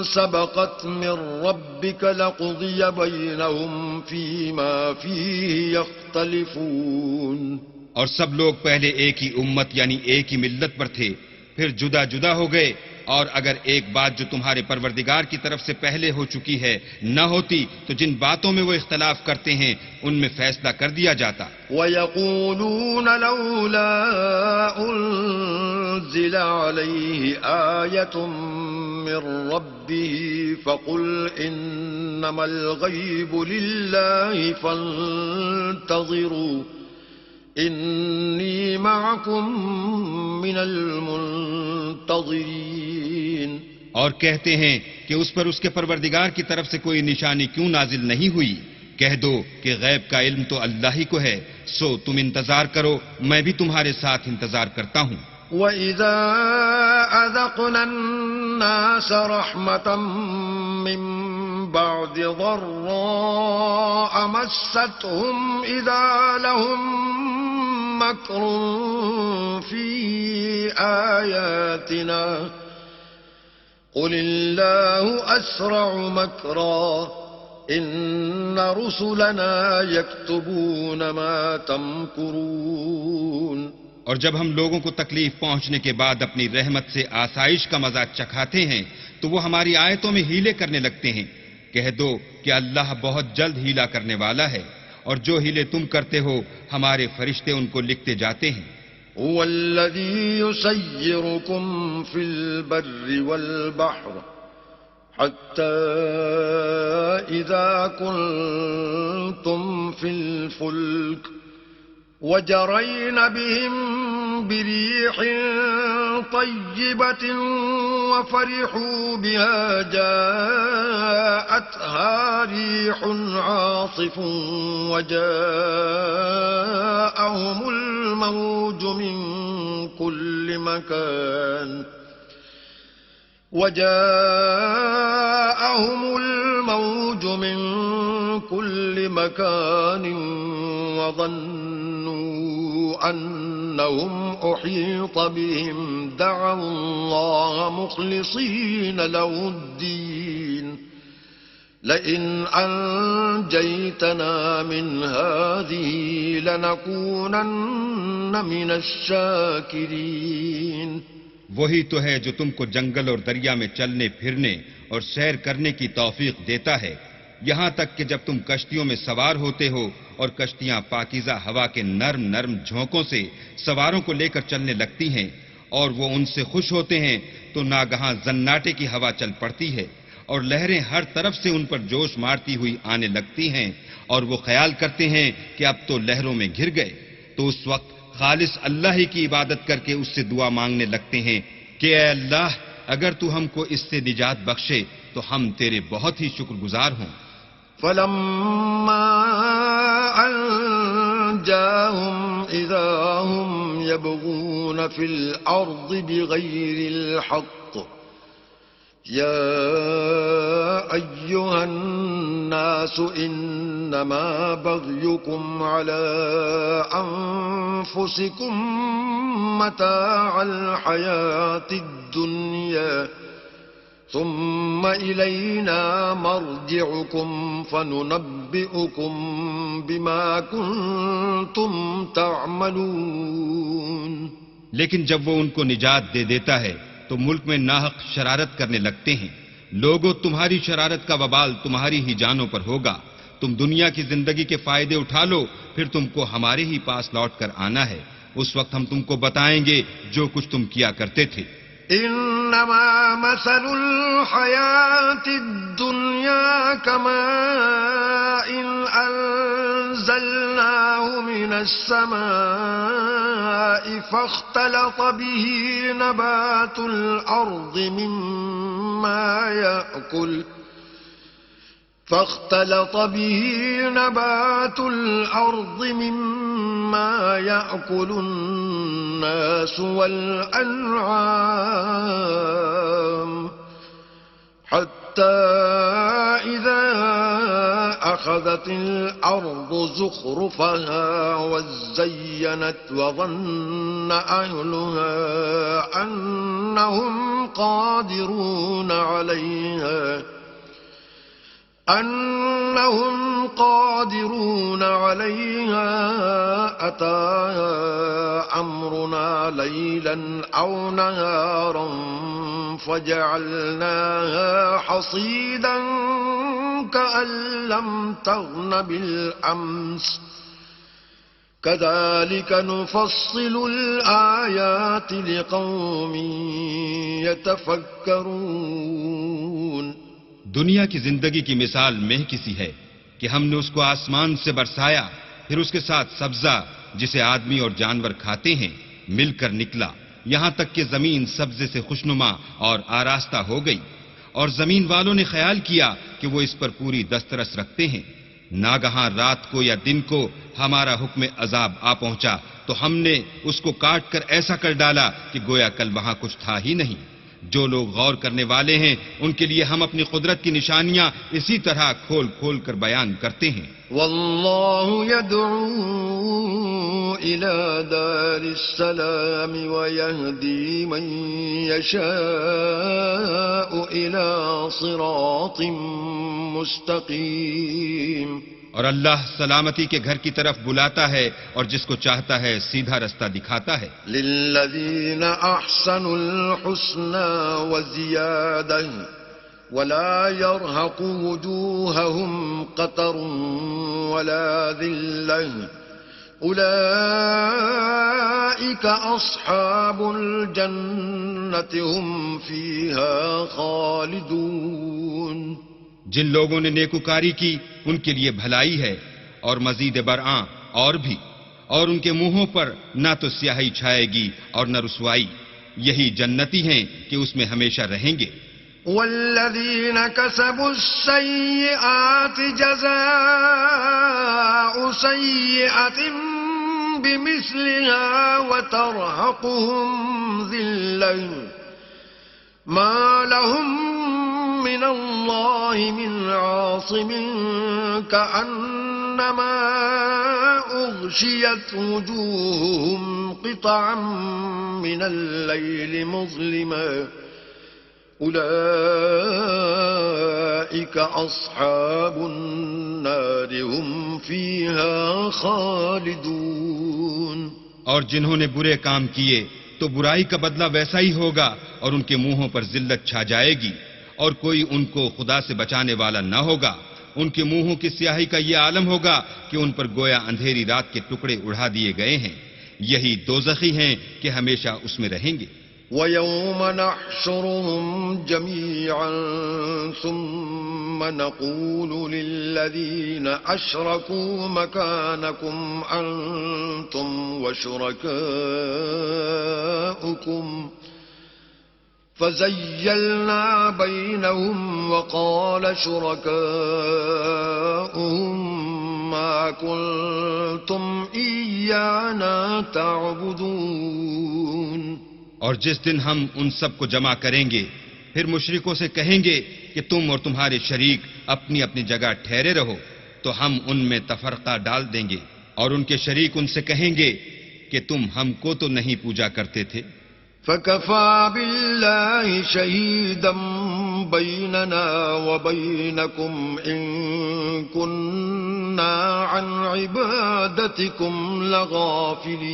سبقت من ربك لقضي بينهم فيما فيه يختلفون. اور سب لوگ پہلے ایک ہی امت یعنی ایک ہی ملت پر تھے، پھر جدا جدا ہو گئے، اور اگر ایک بات جو تمہارے پروردگار کی طرف سے پہلے ہو چکی ہے نہ ہوتی تو جن باتوں میں وہ اختلاف کرتے ہیں ان میں فیصلہ کر دیا جاتا. وَيَقُولُونَ لَوْلَا أُنزِلَ عَلَيْهِ آيَةٌ مِّن رَّبِّهِ فَقُلْ إِنَّمَا الْغَيْبُ لِلَّهِ فَانتَظِرُوا إِنِّي مَعَكُم مِّنَ الْمُنتَظِرِينَ. اور کہتے ہیں کہ اس پر اس کے پروردگار کی طرف سے کوئی نشانی کیوں نازل نہیں ہوئی؟ کہہ دو کہ غیب کا علم تو اللہ ہی کو ہے، سو تم انتظار کرو، میں بھی تمہارے ساتھ انتظار کرتا ہوں. وَإِذَا أَذَقْنَا النَّاسَ رَحْمَةً مِّن بَعْدِ ضَرَّاءَ مَسَّتْهُمْ إِذَا لَهُم مَّكْرٌ فِي آيَاتِنَا قُلِ اللَّهُ أَسْرَعُ مَكْرًا إِنَّ رُسُلَنَا يَكْتُبُونَ مَا تَمْكُرُونَ. اور جب ہم لوگوں کو تکلیف پہنچنے کے بعد اپنی رحمت سے آسائش کا مزہ چکھاتے ہیں تو وہ ہماری آیتوں میں ہیلے کرنے لگتے ہیں. کہہ دو کہ اللہ بہت جلد ہیلا کرنے والا ہے، اور جو ہیلے تم کرتے ہو ہمارے فرشتے ان کو لکھتے جاتے ہیں. هو الذي يسيركم في البر والبحر حتى إذا كنتم في الفلك وجرين بهم بريح طيبة وفرحوا بها جاءتها ريح عاصف وجاءهم الموج من كل مكان وظنوا أنهم أحيط بهم دعوا الله مخلصين له الدين لئن أنجيتنا من هذه لنكونن من الشاكرين. وہی تو ہے جو تم کو جنگل اور دریا میں چلنے پھرنے اور سیر کرنے کی توفیق دیتا ہے، یہاں تک کہ جب تم کشتیوں میں سوار ہوتے ہو اور کشتیاں پاکیزہ ہوا کے نرم نرم جھونکوں سے سواروں کو لے کر چلنے لگتی ہیں اور وہ ان سے خوش ہوتے ہیں، تو ناگہاں زناٹے کی ہوا چل پڑتی ہے اور لہریں ہر طرف سے ان پر جوش مارتی ہوئی آنے لگتی ہیں، اور وہ خیال کرتے ہیں کہ اب تو لہروں میں گر گئے، تو اس وقت خالص اللہ ہی کی عبادت کر کے اس سے دعا مانگنے لگتے ہیں کہ اے اللہ، اگر تو ہم کو اس سے نجات بخشے تو ہم تیرے بہت ہی شکر گزار ہوں. فلما أنجاهم إذا هم يبغون في الأرض بغير الحق يا أيها الناس إنما بغيكم على أنفسكم متاع الحياة الدنيا ثم إلينا مرجعكم فننبئكم بما كنتم تعملون. لیکن جب وہ ان کو نجات دے دیتا ہے تو ملک میں ناحق شرارت کرنے لگتے ہیں. لوگوں، تمہاری شرارت کا وبال تمہاری ہی جانوں پر ہوگا. تم دنیا کی زندگی کے فائدے اٹھا لو، پھر تم کو ہمارے ہی پاس لوٹ کر آنا ہے. اس وقت ہم تم کو بتائیں گے جو کچھ تم کیا کرتے تھے. إنما مثل الحياة الدنيا كماء أنزلناه من السماء فاختلط به نبات الأرض مما يأكل الناس والأنعام حتى إذا أخذت الأرض زخرفها وزينت وظن أهلها أنهم قادرون عليها أتاها أمرنا ليلا أو نهارا فجعلناها حصيدا كأن لم تغن بالأمس كذلك نفصل الآيات لقوم يتفكرون. دنیا کی زندگی کی مثال مہ کسی ہے کہ ہم نے اس کو آسمان سے برسایا، پھر اس کے ساتھ سبزہ جسے آدمی اور جانور کھاتے ہیں مل کر نکلا، یہاں تک کہ زمین سبزے سے خوشنما اور آراستہ ہو گئی، اور زمین والوں نے خیال کیا کہ وہ اس پر پوری دسترس رکھتے ہیں. ناگہاں رات کو یا دن کو ہمارا حکم عذاب آ پہنچا تو ہم نے اس کو کاٹ کر ایسا کر ڈالا کہ گویا کل وہاں کچھ تھا ہی نہیں. جو لوگ غور کرنے والے ہیں ان کے لیے ہم اپنی قدرت کی نشانیاں اسی طرح کھول کھول کر بیان کرتے ہیں. واللہ يدعو إلى دار السلام ويهدي من يشاء إلى صراط مستقيم. اور اللہ سلامتی کے گھر کی طرف بلاتا ہے اور جس کو چاہتا ہے سیدھا رستہ دکھاتا ہے. للذین احسنوا الحسنى وزیادہ ولا يرهق وجوههم قتر ولا ذلة أولئك أصحاب الجنة هم فيها خالدون. جن لوگوں نے نیکوکاری کی ان کے لیے بھلائی ہے اور مزید برآں اور بھی، اور ان کے منہوں پر نہ تو سیاہی چھائے گی اور نہ رسوائی. یہی جنتی ہیں کہ اس میں ہمیشہ رہیں گے. والذین کسبوا السیئات جزاء سیئة بمثلها وترهقهم ذلة ما لهم من الله من عاصم كأنما أغشيت وجوههم قطعا من الليل مظلما أولئك أولئك أصحاب النار هم فيها خالدون. اور جنہوں نے برے کام کیے تو برائی کا بدلہ ویسا ہی ہوگا اور ان کے منہوں پر ذلت چھا جائے گی اور کوئی ان کو خدا سے بچانے والا نہ ہوگا. ان کے منہوں کی سیاہی کا یہ عالم ہوگا کہ ان پر گویا اندھیری رات کے ٹکڑے اڑا دیے گئے ہیں. یہی دوزخی ہیں کہ ہمیشہ اس میں رہیں گے. وَيَوْمَ نَحْشُرُهُمْ جَمِيعًا ثُمَّ نَقُولُ لِلَّذِينَ أَشْرَكُوا مَكَانَكُمْ أَنْتُمْ وَشُرَكَاؤُكُمْ فَزَيَّلْنَا بَيْنَهُمْ وَقَالَ شُرَكَاؤُهُمْ مَا كُنْتُمْ إِيَّانَا تَعْبُدُونَ. اور جس دن ہم ان سب کو جمع کریں گے پھر مشرکوں سے کہیں گے کہ تم اور تمہارے شریک اپنی اپنی جگہ ٹھہرے رہو تو ہم ان میں تفرقہ ڈال دیں گے اور ان کے شریک ان سے کہیں گے کہ تم ہم کو تو نہیں پوجا کرتے تھے. فَكَفَى بِاللَّهِ شَهِيدًا بَيْنَنَا وَبَيْنَكُمْ إِن كُنَّا عَنْ عِبَادَتِكُمْ لَغَافِلِينَ.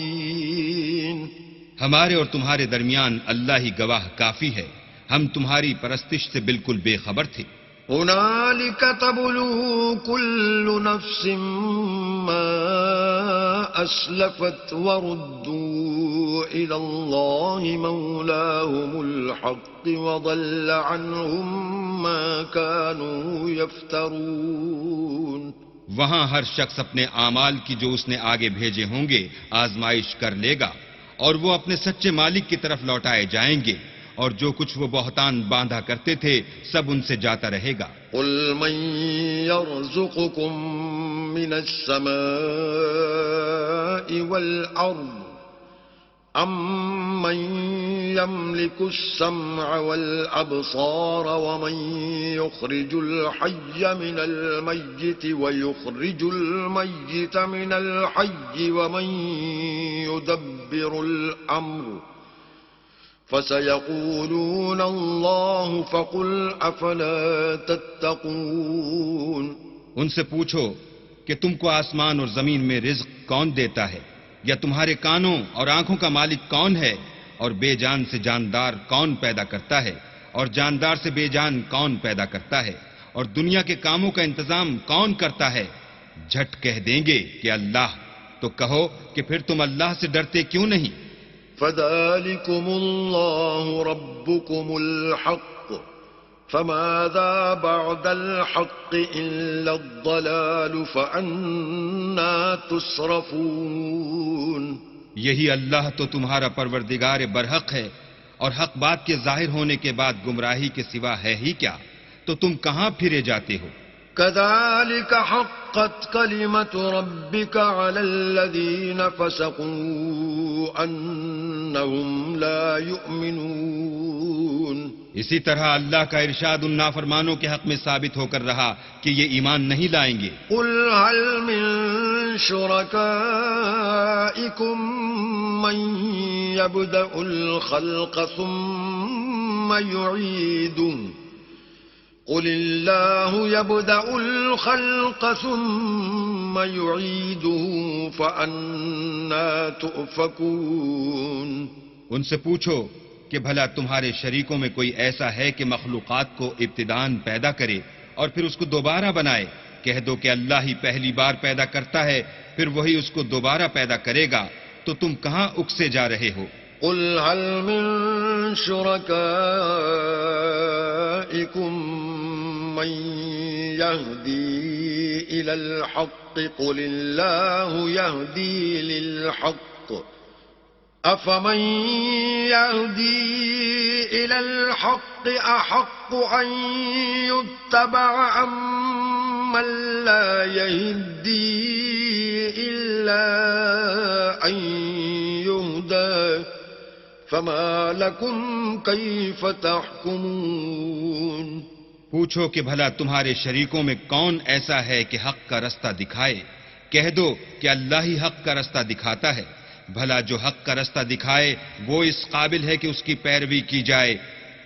ہمارے اور تمہارے درمیان اللہ ہی گواہ کافی ہے، ہم تمہاری پرستش سے بالکل بے خبر تھے. هُنَالِكَ تَبْلُو كُلُّ نَفْسٍ مَّا أَسْلَفَتْ وَرُدُّوا إِلَى اللَّهِ مَوْلَاهُمُ الْحَقِّ وَضَلَّ عَنْهُم مَّا كَانُوا يَفْتَرُونَ. وہاں ہر شخص اپنے اعمال کی جو اس نے آگے بھیجے ہوں گے آزمائش کر لے گا اور وہ اپنے سچے مالک کی طرف لوٹائے جائیں گے اور جو کچھ وہ بہتان باندھا کرتے تھے سب ان سے جاتا رہے گا. قُلْ مَن يَرْزُقُكُم مِّنَ السَّمَاءِ وَالْأَرْضِ أَمَّن يَمْلِكُ السَّمْعَ وَالْأَبْصَارَ وَمَن يُخْرِجُ الْحَيَّ مِنَ الْمَيِّتِ وَيُخْرِجُ الْمَيِّتَ مِنَ الْحَيِّ وَمَن يُدَبِّرُ الْأَمْرَ فَسَيَقُولُونَ اللَّهُ فَقُلْ أَفَلَا تَتَّقُونَ. ان سے پوچھو کہ تم کو آسمان اور زمین میں رزق کون دیتا ہے، یا تمہارے کانوں اور آنکھوں کا مالک کون ہے، اور بے جان سے جاندار کون پیدا کرتا ہے، اور جاندار سے بے جان کون پیدا کرتا ہے، اور دنیا کے کاموں کا انتظام کون کرتا ہے. جھٹ کہہ دیں گے کہ اللہ. تو کہو کہ پھر تم اللہ سے ڈرتے کیوں نہیں. فَذَلِكُمُ اللَّهُ رَبُّكُمُ الْحَقُّ فَمَاذَا بَعْدَ الْحَقِّ إِلَّا الضَّلَالُ فَأَنَّىٰ تُصْرَفُونَ. یہی اللہ تو تمہارا پروردگار برحق ہے اور حق بات کے ظاہر ہونے کے بعد گمراہی کے سوا ہے ہی کیا، تو تم کہاں پھرے جاتے ہو. كَذَلِكَ حَقَّتْ كَلِمَةُ رَبِّكَ عَلَى الَّذِينَ فَسَقُوا أَنَّهُمْ لَا يُؤْمِنُونَ. اسی طرح اللہ کا ارشاد ان نافرمانوں کے حق میں ثابت ہو کر رہا کہ یہ ایمان نہیں لائیں گے. قُلْ هَلْ مِن شُرَكَائِكُم مَّن يَبْدَأُ الْخَلْقَ ثُمَّ يُعِيدُهُ قُلِ اللَّهُ يَبْدَأُ الْخَلْقَ ثُمَّ يُعِيدُهُ فَأَنَّىٰ تُؤْفَكُونَ. ان سے پوچھو کہ بھلا تمہارے شریکوں میں کوئی ایسا ہے کہ مخلوقات کو ابتداءً پیدا کرے اور پھر اس کو دوبارہ بنائے. کہہ دو کہ اللہ ہی پہلی بار پیدا کرتا ہے پھر وہی اس کو دوبارہ پیدا کرے گا، تو تم کہاں اکسے جا رہے ہو. قُلْ هَلْ مِن شُرَكَائِكُم مَّن يَهْدِي إِلَى الْحَقِّ قُلِ اللَّهُ يَهْدِي لِلْحَقِّ أَفَمَن يَهْدِي إِلَى الْحَقِّ أَحَقُّ أَن يُتَّبَعَ أَمَّن لَّا يَهْدِي إِلَّا أَن يُهْدَىٰ فَمَا لَكُمْ كَيْفَ تَحْكُمُونَ. پوچھو کہ بھلا تمہارے شریکوں میں کون ایسا ہے کہ حق کا رستہ دکھائے. کہہ دو کہ اللہ ہی حق کا رستہ دکھاتا ہے. بھلا جو حق کا رستہ دکھائے وہ اس قابل ہے کہ اس کی پیروی کی جائے،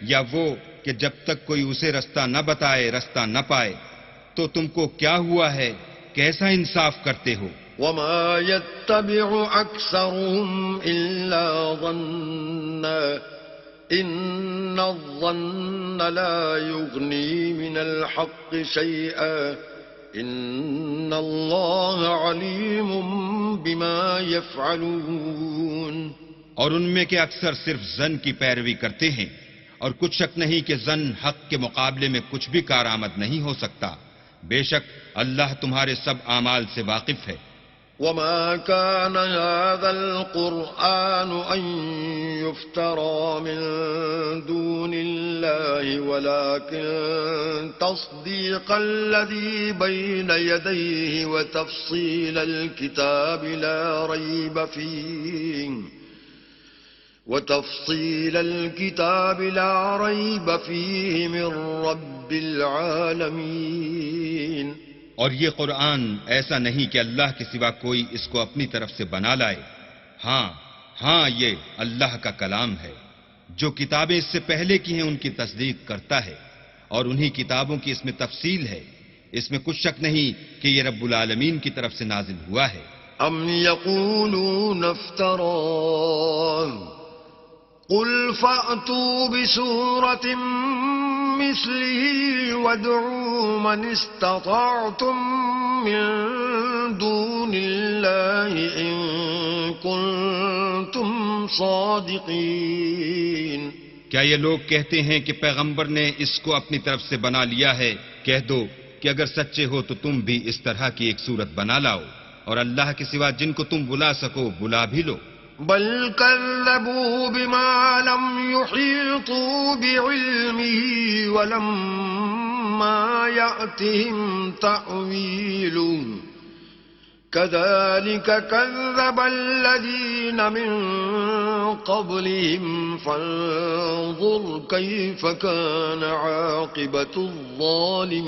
یا وہ کہ جب تک کوئی اسے رستہ نہ بتائے رستہ نہ پائے تو تم کو کیا ہوا ہے؟ کیسا انصاف کرتے ہو؟ وما يتبع أكثرهم إلا ظنا إن الظن لا يغني من الحق شيئا إن الله عليم بما يفعلون. اور ان میں کے اکثر صرف ظن کی پیروی کرتے ہیں، اور کچھ شک نہیں کہ ظن حق کے مقابلے میں کچھ بھی کارآمد نہیں ہو سکتا. بے شک اللہ تمہارے سب اعمال سے واقف ہے. وما كان هذا القرآن أن يفترى من دون الله ولكن تصديق الذي بين يديه وتفصيل الكتاب لا ريب فيه من رب العالمين. اور یہ قرآن ایسا نہیں کہ اللہ کے سوا کوئی اس کو اپنی طرف سے بنا لائے. ہاں یہ اللہ کا کلام ہے. جو کتابیں اس سے پہلے کی ہیں ان کی تصدیق کرتا ہے، اور انہی کتابوں کی اس میں تفصیل ہے. اس میں کچھ شک نہیں کہ یہ رب العالمین کی طرف سے نازل ہوا ہے. ام یقولون افتراه قل فأتوا بسورة مثله وادعوا من استطعتم من دون الله إن كنتم صادقين. کیا یہ لوگ کہتے ہیں کہ پیغمبر نے اس کو اپنی طرف سے بنا لیا ہے؟ کہہ دو کہ اگر سچے ہو تو تم بھی اس طرح کی ایک صورت بنا لاؤ، اور اللہ کے سوا جن کو تم بلا سکو بلا بھی لو. بل كذبوا بما لم يحيطوا بعلمه ولما يأتهم تأويله كذلك كذب الذين من قبلهم فانظر كيف كان عاقبة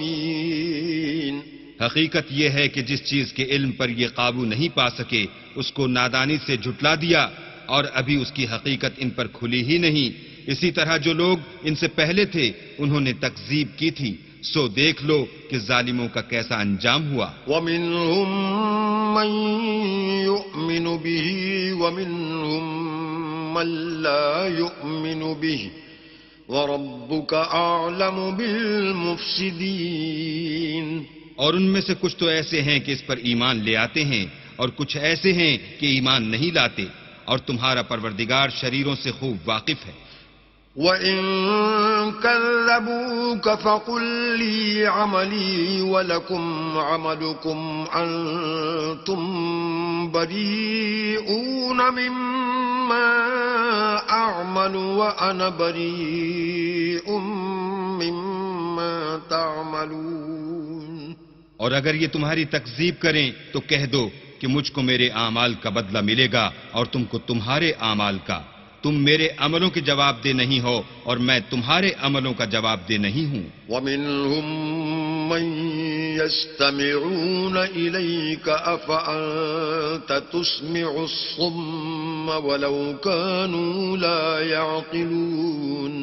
الظالمين. حقیقت یہ ہے کہ جس چیز کے علم پر یہ قابو نہیں پا سکے اس کو نادانی سے جھٹلا دیا، اور ابھی اس کی حقیقت ان پر کھلی ہی نہیں. اسی طرح جو لوگ ان سے پہلے تھے انہوں نے تکذیب کی تھی، سو دیکھ لو کہ ظالموں کا کیسا انجام ہوا. وَمِنْهُمْ مَنْ يُؤْمِنُ بِهِ وَمِنْهُمْ مَنْ لَا يُؤْمِنُ بِهِ وَرَبُّكَ أَعْلَمُ بِالْمُفْسِدِينَ. اور ان میں سے کچھ تو ایسے ہیں کہ اس پر ایمان لے آتے ہیں، اور کچھ ایسے ہیں کہ ایمان نہیں لاتے، اور تمہارا پروردگار شریروں سے خوب واقف ہے. وَإِن كَذَّبُوكَ فَقُل لِّي عَمَلِي وَلَكُمْ عَمَلُكُمْ أَنتُمْ بَرِيئُونَ مِمَّا أَعْمَلُ وَأَنَا بَرِيءٌ مِّمَّا تَعْمَلُونَ. اور اگر یہ تمہاری تکذیب کریں تو کہہ دو کہ مجھ کو میرے اعمال کا بدلہ ملے گا اور تم کو تمہارے اعمال کا. تم میرے عملوں کے جواب دہ نہیں ہو اور میں تمہارے عملوں کا جواب دہ نہیں ہوں. وَمِنْهُمْ مَنْ يَسْتَمِعُونَ إِلَيْكَ أَفَأَنْتَ تُسْمِعُ الصُّمَّ وَلَوْ كَانُوا لَا يَعْقِلُونَ.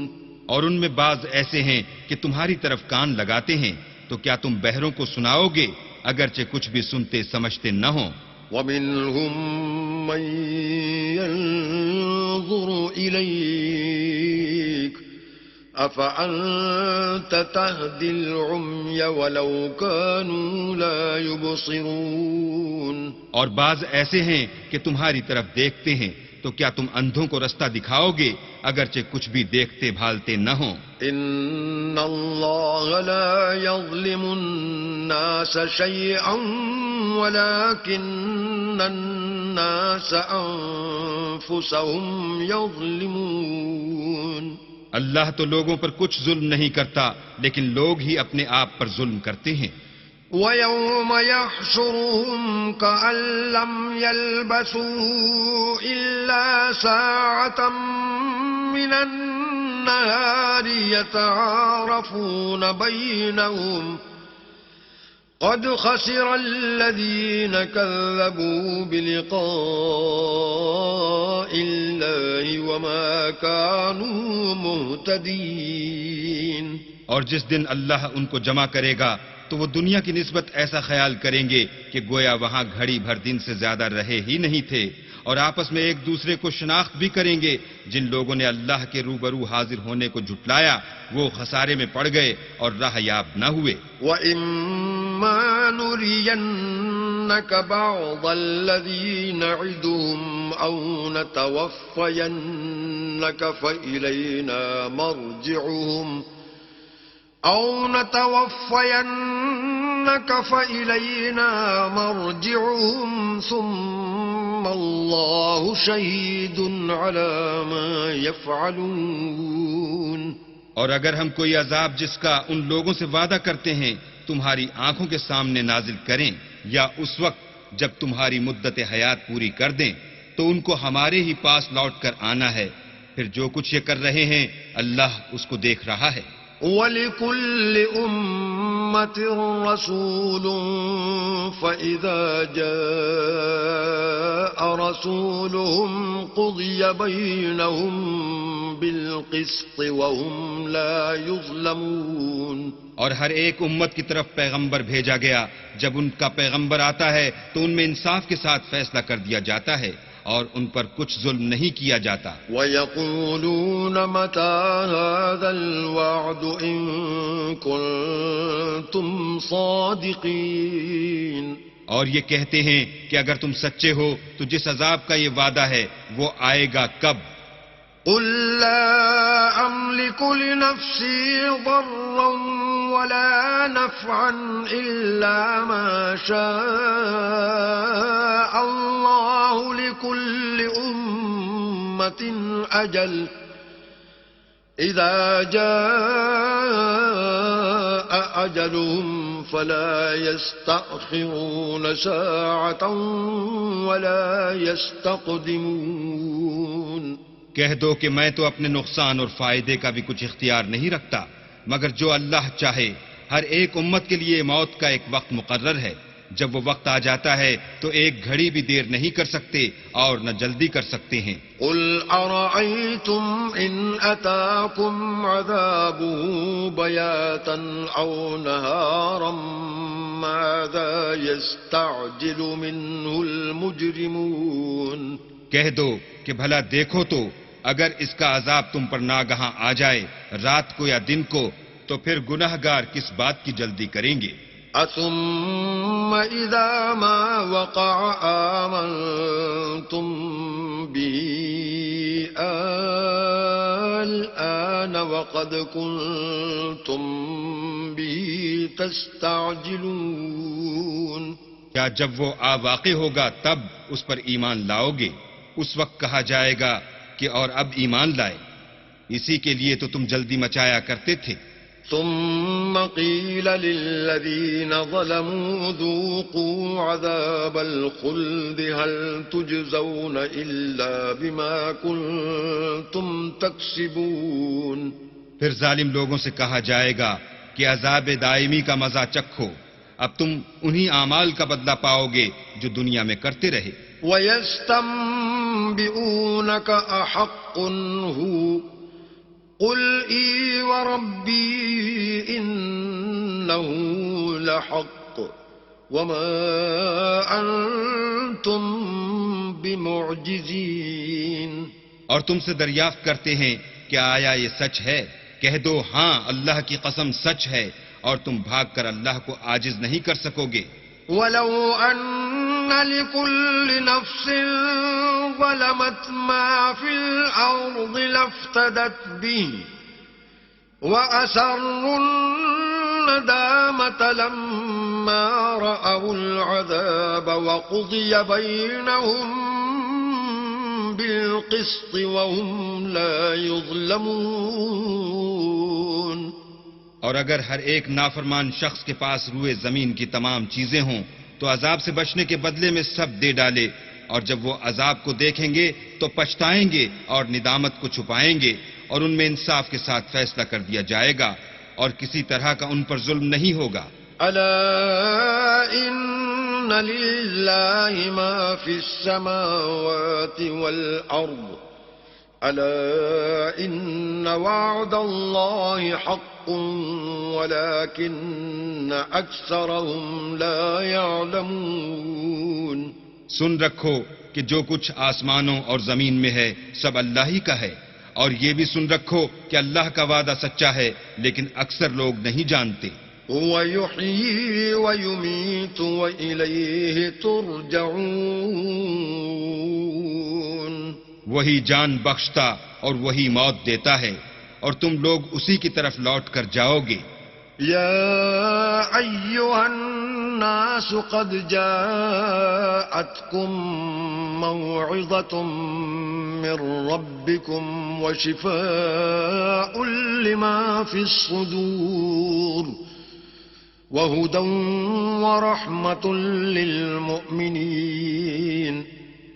اور ان میں بعض ایسے ہیں کہ تمہاری طرف کان لگاتے ہیں، تو کیا تم بہروں کو سناؤ گے اگرچہ کچھ بھی سنتے سمجھتے نہ ہوں. وَمِنْهُمْ مَنْ يَنْظُرُ إِلَيْكَ أَفَأَنْتَ تَهْدِي الْعُمْيَ وَلَوْ كَانُوا لَا يُبْصِرُونَ. اور بعض ایسے ہیں کہ تمہاری طرف دیکھتے ہیں، تو کیا تم اندھوں کو رستہ دکھاؤ گے اگرچہ کچھ بھی دیکھتے بھالتے نہ ہوں. ان اللہ لا یظلم الناس شیئا ولكن الناس انفسهم یظلمون. اللہ تو لوگوں پر کچھ ظلم نہیں کرتا، لیکن لوگ ہی اپنے آپ پر ظلم کرتے ہیں. وَيَوْمَ يَحْشُرُهُمْ كَأَن لَّمْ يَلْبَثُوا إِلَّا سَاعَةً مِّنَ النَّهَارِ يَتَعَارَفُونَ بَيْنَهُمْ قد خسر الذين كذبوا بلقاء الله وما كانوا مهتدين. اور جس دن اللہ ان کو جمع کرے گا تو وہ دنیا کی نسبت ایسا خیال کریں گے کہ گویا وہاں گھڑی بھر دن سے زیادہ رہے ہی نہیں تھے، اور آپس میں ایک دوسرے کو شناخت بھی کریں گے. جن لوگوں نے اللہ کے روبرو حاضر ہونے کو جھٹلایا وہ خسارے میں پڑ گئے اور راہ یاب نہ ہوئے. وَإِمَّا نُرِيَنَّكَ بَعْضَ الَّذِي نَعِدُهُمْ أَوْ نَتَوَفَّيَنَّكَ فَإِلَيْنَا مَرْجِعُهُمْ ثُمَّ اللَّهُ شَهِيدٌ عَلَى مَا يَفْعَلُونَ. اور اگر ہم کوئی عذاب جس کا ان لوگوں سے وعدہ کرتے ہیں تمہاری آنکھوں کے سامنے نازل کریں یا اس وقت جب تمہاری مدت حیات پوری کر دیں تو ان کو ہمارے ہی پاس لوٹ کر آنا ہے. پھر جو کچھ یہ کر رہے ہیں اللہ اس کو دیکھ رہا ہے. وَلِكُلِّ أُمَّةٍ رَّسُولٌ فَإِذَا جَاءَ رَسُولُهُمْ قُضِيَ بَيْنَهُم بِالْقِسْطِ وَهُمْ لَا يُظْلَمُونَ. اور ہر ایک امت کی طرف پیغمبر بھیجا گیا، جب ان کا پیغمبر آتا ہے تو ان میں انصاف کے ساتھ فیصلہ کر دیا جاتا ہے اور ان پر کچھ ظلم نہیں کیا جاتا. وَيَقُولُونَ مَتَىٰ هَٰذَا الْوَعْدُ إِن كُنتُمْ صَادِقِينَ. اور یہ کہتے ہیں کہ اگر تم سچے ہو تو جس عذاب کا یہ وعدہ ہے وہ آئے گا کب؟ قُل لَّا أَمْلِكُ لِنَفْسِي ضَرًّا وَلَا نَفْعًا إِلَّا مَا شَاءَ اللَّهُ لِكُلِّ أُمَّةٍ أَجَلٌ إِذَا جَاءَ أَجَلُهُمْ فَلَا يَسْتَأْخِرُونَ سَاعَةً وَلَا يَسْتَقْدِمُونَ. کہہ دو کہ میں تو اپنے نقصان اور فائدے کا بھی کچھ اختیار نہیں رکھتا، مگر جو اللہ چاہے. ہر ایک امت کے لیے موت کا ایک وقت مقرر ہے. جب وہ وقت آ جاتا ہے تو ایک گھڑی بھی دیر نہیں کر سکتے اور نہ جلدی کر سکتے ہیں. قُلْ أَرَأَيْتُمْ إِنْ أَتَاكُمْ عَذَابُهُ بَيَاتًا أَوْ نَهَارًا مَاذَا يَسْتَعْجِلُ مِنْهُ الْمُجْرِمُونَ. کہہ دو کہ بھلا دیکھو تو اگر اس کا عذاب تم پر ناگہاں آ جائے رات کو یا دن کو تو پھر گناہگار کس بات کی جلدی کریں گے؟ أَثُمَّ إِذَا مَا وَقَعَ آمَنْتُمْ بِهِ الْآنَ وَقَدْ كُنْتُمْ بِهِ تَسْتَعْجِلُونَ. کیا جب وہ واقع ہوگا تب اس پر ایمان لاؤ گے؟ اس وقت کہا جائے گا کہ اور اب ایمان لائے، اسی کے لیے تو تم جلدی مچایا کرتے تھے. ثم قيل للذين ظلموا ذوقوا عذاب الخلد هل تجزون إلا بما كنتم تكسبون. پھر ظالم لوگوں سے کہا جائے گا کہ عذاب دائمی کا مزہ چکھو، اب تم انہی اعمال کا بدلہ پاؤ گے جو دنیا میں کرتے رہے. وَيَسْتَنبِئُونَكَ أَحَقٌّ هُوَ قُلْ إِي وَرَبِّي إِنَّهُ لَحَقٌّ وَمَا أَنْتُمْ بِمُعْجِزِينَ. اور تم سے دریافت کرتے ہیں کہ آیا یہ سچ ہے؟ کہہ دو ہاں اللہ کی قسم سچ ہے، اور تم بھاگ کر اللہ کو عاجز نہیں کر سکو گے. وَلَوْ أَنَّ لِكُلِّ نَفْسٍ ظَلَمَتْ مَا فِي الْأَرْضِ لَافْتَدَتْ بِهِ وَأَسَرُّوا النَّدَامَةَ لَمَّا رَأَوُا الْعَذَابَ وَقُضِيَ بَيْنَهُم بِالْقِسْطِ وَهُمْ لَا يُظْلَمُونَ. اور اگر ہر ایک نافرمان شخص کے پاس روئے زمین کی تمام چیزیں ہوں تو عذاب سے بچنے کے بدلے میں سب دے ڈالے، اور جب وہ عذاب کو دیکھیں گے تو پچھتائیں گے اور ندامت کو چھپائیں گے، اور ان میں انصاف کے ساتھ فیصلہ کر دیا جائے گا اور کسی طرح کا ان پر ظلم نہیں ہوگا. ألا إن لله ما في السماوات والأرض ألا إن وعد الله حق ولكن أكثرهم لا يعلمون. سن رکھو کہ جو کچھ آسمانوں اور زمین میں ہے سب اللہ ہی کا ہے، اور یہ بھی سن رکھو کہ اللہ کا وعدہ سچا ہے لیکن اکثر لوگ نہیں جانتے. هو يحيي ويميت وإليه ترجعون. وہی جان بخشتا اور وہی موت دیتا ہے اور تم لوگ اسی کی طرف لوٹ کر جاؤ گے. يا أيها الناس قد جاءتكم موعظة من ربكم وشفاء لما في الصدور وهدى ورحمة للمؤمنين.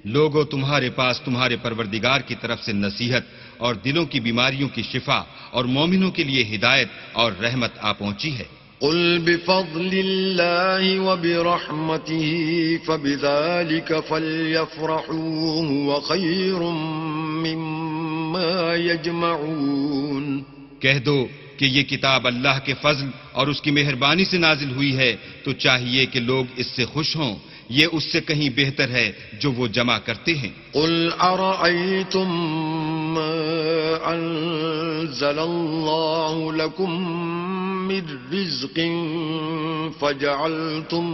لوگوں تمہارے پاس تمہارے پروردگار کی طرف سے نصیحت اور دلوں کی بیماریوں کی شفا اور مومنوں کے لیے ہدایت اور رحمت آ پہنچی ہے. قل بفضل الله وبرحمته فبذلك فليفرحوا هو خير مما يجمعون. کہہ دو کہ یہ کتاب اللہ کے فضل اور اس کی مہربانی سے نازل ہوئی ہے تو چاہیے کہ لوگ اس سے خوش ہوں، یہ اس سے کہیں بہتر ہے جو وہ جمع کرتے ہیں. قل أرأيتم ما أنزل الله لكم من رزق فجعلتم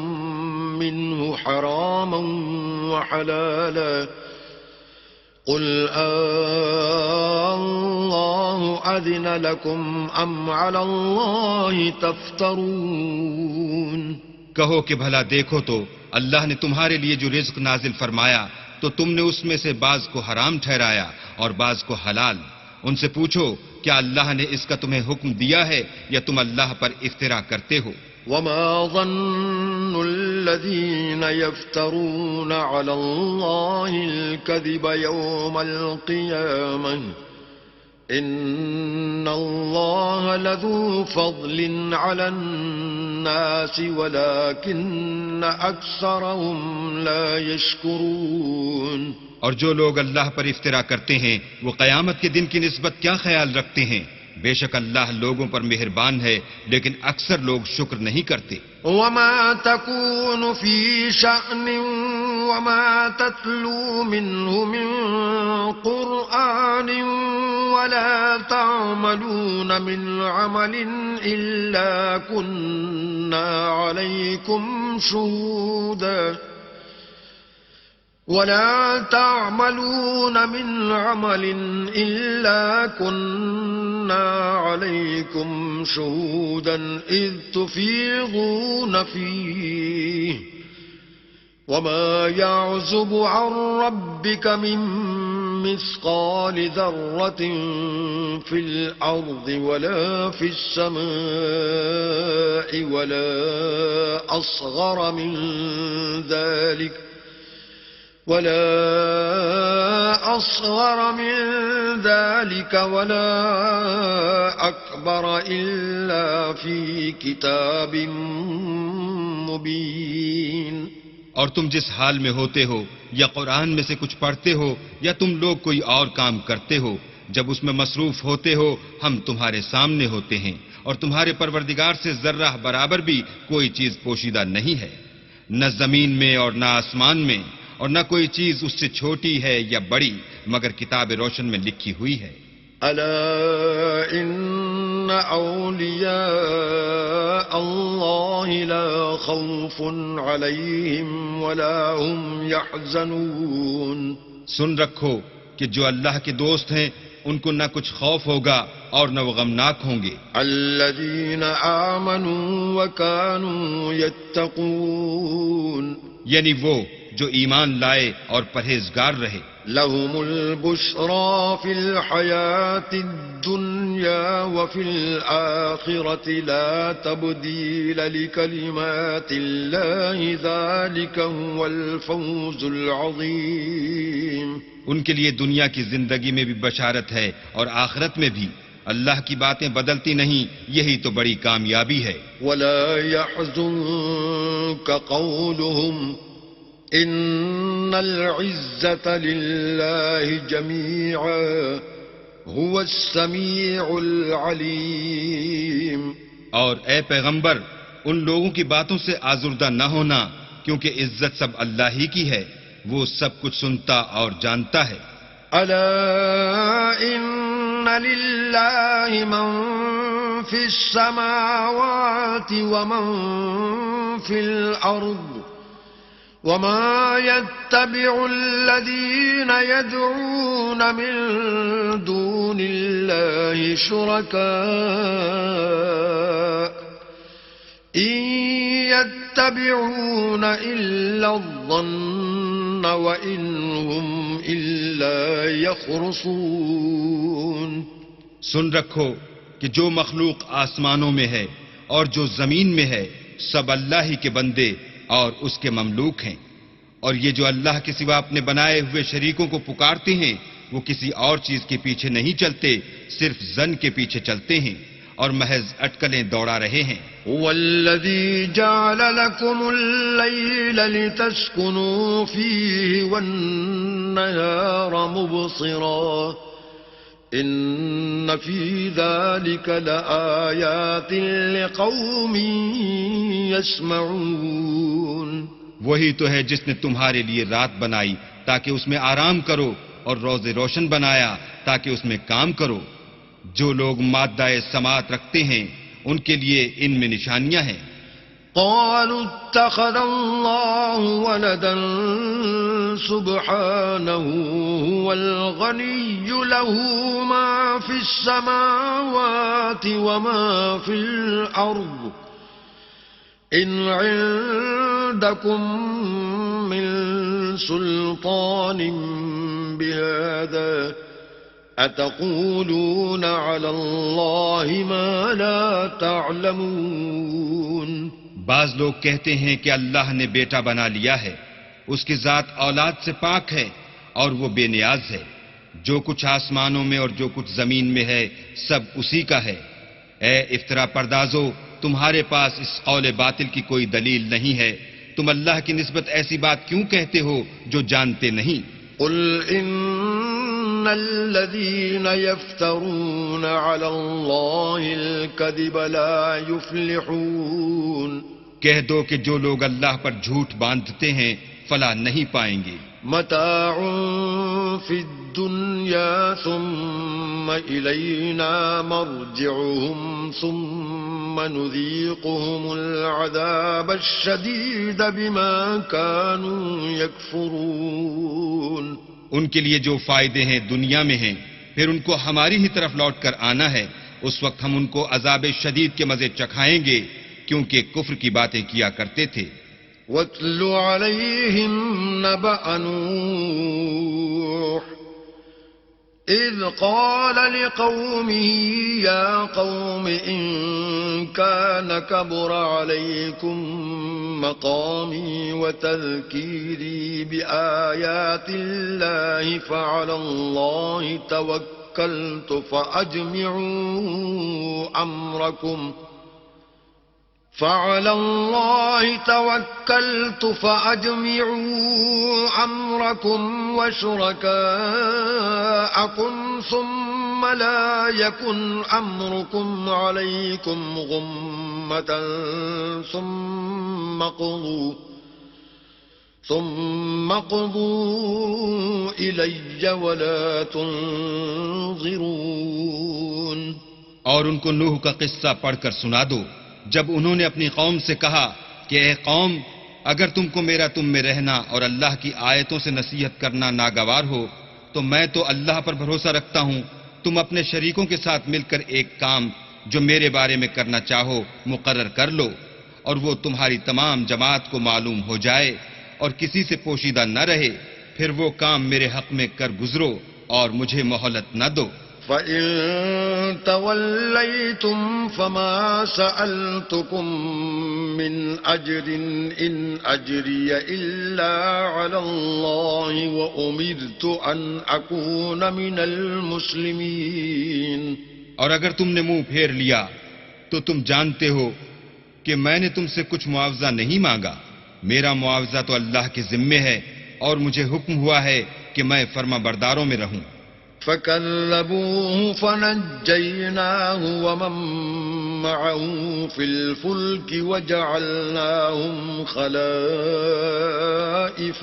منه حراما وحلالا قل الله أذن لكم أم على الله تفترون. کہو کہ بھلا دیکھو تو اللہ نے تمہارے لیے جو رزق نازل فرمایا تو تم نے اس میں سے بعض کو حرام ٹھہرایا اور بعض کو حلال. ان سے پوچھو کیا اللہ نے اس کا تمہیں حکم دیا ہے یا تم اللہ پر افترا کرتے ہو. وما ظن الذين يفترون على الله الكذب يوم القيامة إن الله لذو فضل على الناس ولكن أكثرهم لا يشكرون. اور جو لوگ اللہ پر افترا کرتے ہیں وہ قیامت کے دن کی نسبت کیا خیال رکھتے ہیں؟ بے شک اللہ لوگوں پر مہربان ہے لیکن اکثر لوگ شکر نہیں کرتے. وما تكون في شأن وما تتلو منه من قرآن ولا تعملون من عمل إلا كنا عليكم شهودا ولا تعملون من عمل إلا كنا عليكم شهودا إذ تفيضون فيه وما يعزب عن ربك من مثقال ذرة في الأرض ولا في السماء ولا أصغر من ذلك ولا أكبر إلا في كتاب مبين. اور تم جس حال میں ہوتے ہو یا قرآن میں سے کچھ پڑھتے ہو یا تم لوگ کوئی اور کام کرتے ہو، جب اس میں مصروف ہوتے ہو ہم تمہارے سامنے ہوتے ہیں اور تمہارے پروردگار سے ذرہ برابر بھی کوئی چیز پوشیدہ نہیں ہے، نہ زمین میں اور نہ آسمان میں، اور نہ کوئی چیز اس سے چھوٹی ہے یا بڑی مگر کتاب روشن میں لکھی ہوئی ہے. ألا إن أولياء الله لا خوف عليهم ولا هم يحزنون. سن رکھو کہ جو اللہ کے دوست ہیں ان کو نہ کچھ خوف ہوگا اور نہ وہ غمناک ہوں گے. الذين آمنوا وكانوا يتقون. یعنی وہ جو ایمان لائے اور پرہیزگار رہے. لهم البشرى في الحياة الدنيا وفي الآخرة لا تبديل لكلمات الله ذلك هو الفوز العظيم. ان کے لیے دنیا کی زندگی میں بھی بشارت ہے اور آخرت میں بھی، اللہ کی باتیں بدلتی نہیں، یہی تو بڑی کامیابی ہے۔ ولا يحزنك قولهم إن العزة لله جميعا هو السميع العليم۔ اور اے پیغمبر، ان لوگوں کی باتوں سے آزردہ نہ ہونا، کیونکہ عزت سب اللہ ہی کی ہے، وہ سب کچھ سنتا اور جانتا ہے۔ ألا إن لله من في السماوات ومن في الأرض وما يتبع الذين يدعون من دون الله شركاء إن يتبعون إلا الظن وإن هم إلا يخرصون۔ سن رکھو کہ جو مخلوق آسمانوں میں ہے اور جو زمین میں ہے سب اللہ ہی کے بندے اور اس کے مملوک ہیں، اور یہ جو اللہ کے سوا اپنے بنائے ہوئے شریکوں کو پکارتے ہیں وہ کسی اور چیز کے پیچھے نہیں چلتے، صرف ظن کے پیچھے چلتے ہیں اور محض اٹکلیں دوڑا رہے ہیں۔ هو الذي جعل لكم الليل لتسكنوا فيه والنهار مبصرا إن في ذلك لآيات لقوم يسمعون۔ وہی تو ہے جس نے تمہارے لیے رات بنائی تاکہ اس میں آرام کرو، اور روز روشن بنایا تاکہ اس میں کام کرو۔ جو لوگ مادہ سماعت رکھتے ہیں ان کے لیے ان میں نشانیاں ہیں۔ قالوا اتخذ الله ولدا سبحانه هو الغني له ما في السماوات وما في الأرض إن عندكم من سلطان بهذا أتقولون على الله ما لا تعلمون۔ بعض لوگ کہتے ہیں کہ اللہ نے بیٹا بنا لیا ہے، اس کی ذات اولاد سے پاک ہے اور وہ بے نیاز ہے۔ جو کچھ آسمانوں میں اور جو کچھ زمین میں ہے سب اسی کا ہے۔ اے افطرا پردازو، تمہارے پاس اس قول باطل کی کوئی دلیل نہیں ہے، تم اللہ کی نسبت ایسی بات کیوں کہتے ہو جو جانتے نہیں؟ قل إن الذين يفترون على الله الكذب لا يفلحون۔ کہہ دو کہ جو لوگ اللہ پر جھوٹ باندھتے ہیں فلاح نہیں پائیں گے۔ متاع في الدنيا ثم إلينا مرجعهم ثم نذيقهم العذاب الشديد بما كانوا يكفرون۔ ان کے لیے جو فائدے ہیں دنیا میں ہیں، پھر ان کو ہماری ہی طرف لوٹ کر آنا ہے، اس وقت ہم ان کو عذاب شدید کے مزے چکھائیں گے کیونکہ کفر کی باتیں کیا کرتے تھے۔ وَاتْلُ عَلَيْهِمْ نَبَأَ نُوحٍ إِذْ قَالَ لِقَوْمِهِ يَا قَوْمِ إِن كَانَ كَبُرَ عَلَيْكُمْ مَقَامِي وَتَذْكِيرِي بِآيَاتِ اللَّهِ فَعَلَى اللَّهِ تَوَكَّلْتُ فأجمعوا أمركم وشركاءكم ثم لا يكن أمركم عليكم غمة ثم قضوا إلي ولا تنظرون۔ اور ان کو نوح کا قصہ پڑھ کر سنا دو جب انہوں نے اپنی قوم سے کہا کہ اے قوم، اگر تم کو میرا تم میں رہنا اور اللہ کی آیتوں سے نصیحت کرنا ناگوار ہو تو میں تو اللہ پر بھروسہ رکھتا ہوں، تم اپنے شریکوں کے ساتھ مل کر ایک کام جو میرے بارے میں کرنا چاہو مقرر کر لو، اور وہ تمہاری تمام جماعت کو معلوم ہو جائے اور کسی سے پوشیدہ نہ رہے، پھر وہ کام میرے حق میں کر گزرو اور مجھے مہلت نہ دو۔ فَإِن تَوَلَّيْتُمْ فَمَا سَأَلْتُكُم مِّنْ أَجْرٍ إِنْ أَجْرِيَ إِلَّا عَلَى اللَّهِ وَأُمِرْتُ أَنْ أَكُونَ مِنَ الْمُسْلِمِينَ۔ اور اگر تم نے منہ پھیر لیا تو تم جانتے ہو کہ میں نے تم سے کچھ معاوضہ نہیں مانگا. میرا معاوضہ تو اللہ کے ذمے ہے اور مجھے حکم ہوا ہے کہ میں فرما برداروں میں رہوں. فكذبوه فنجيناه ومن معه في الفلك وجعلناهم خلائف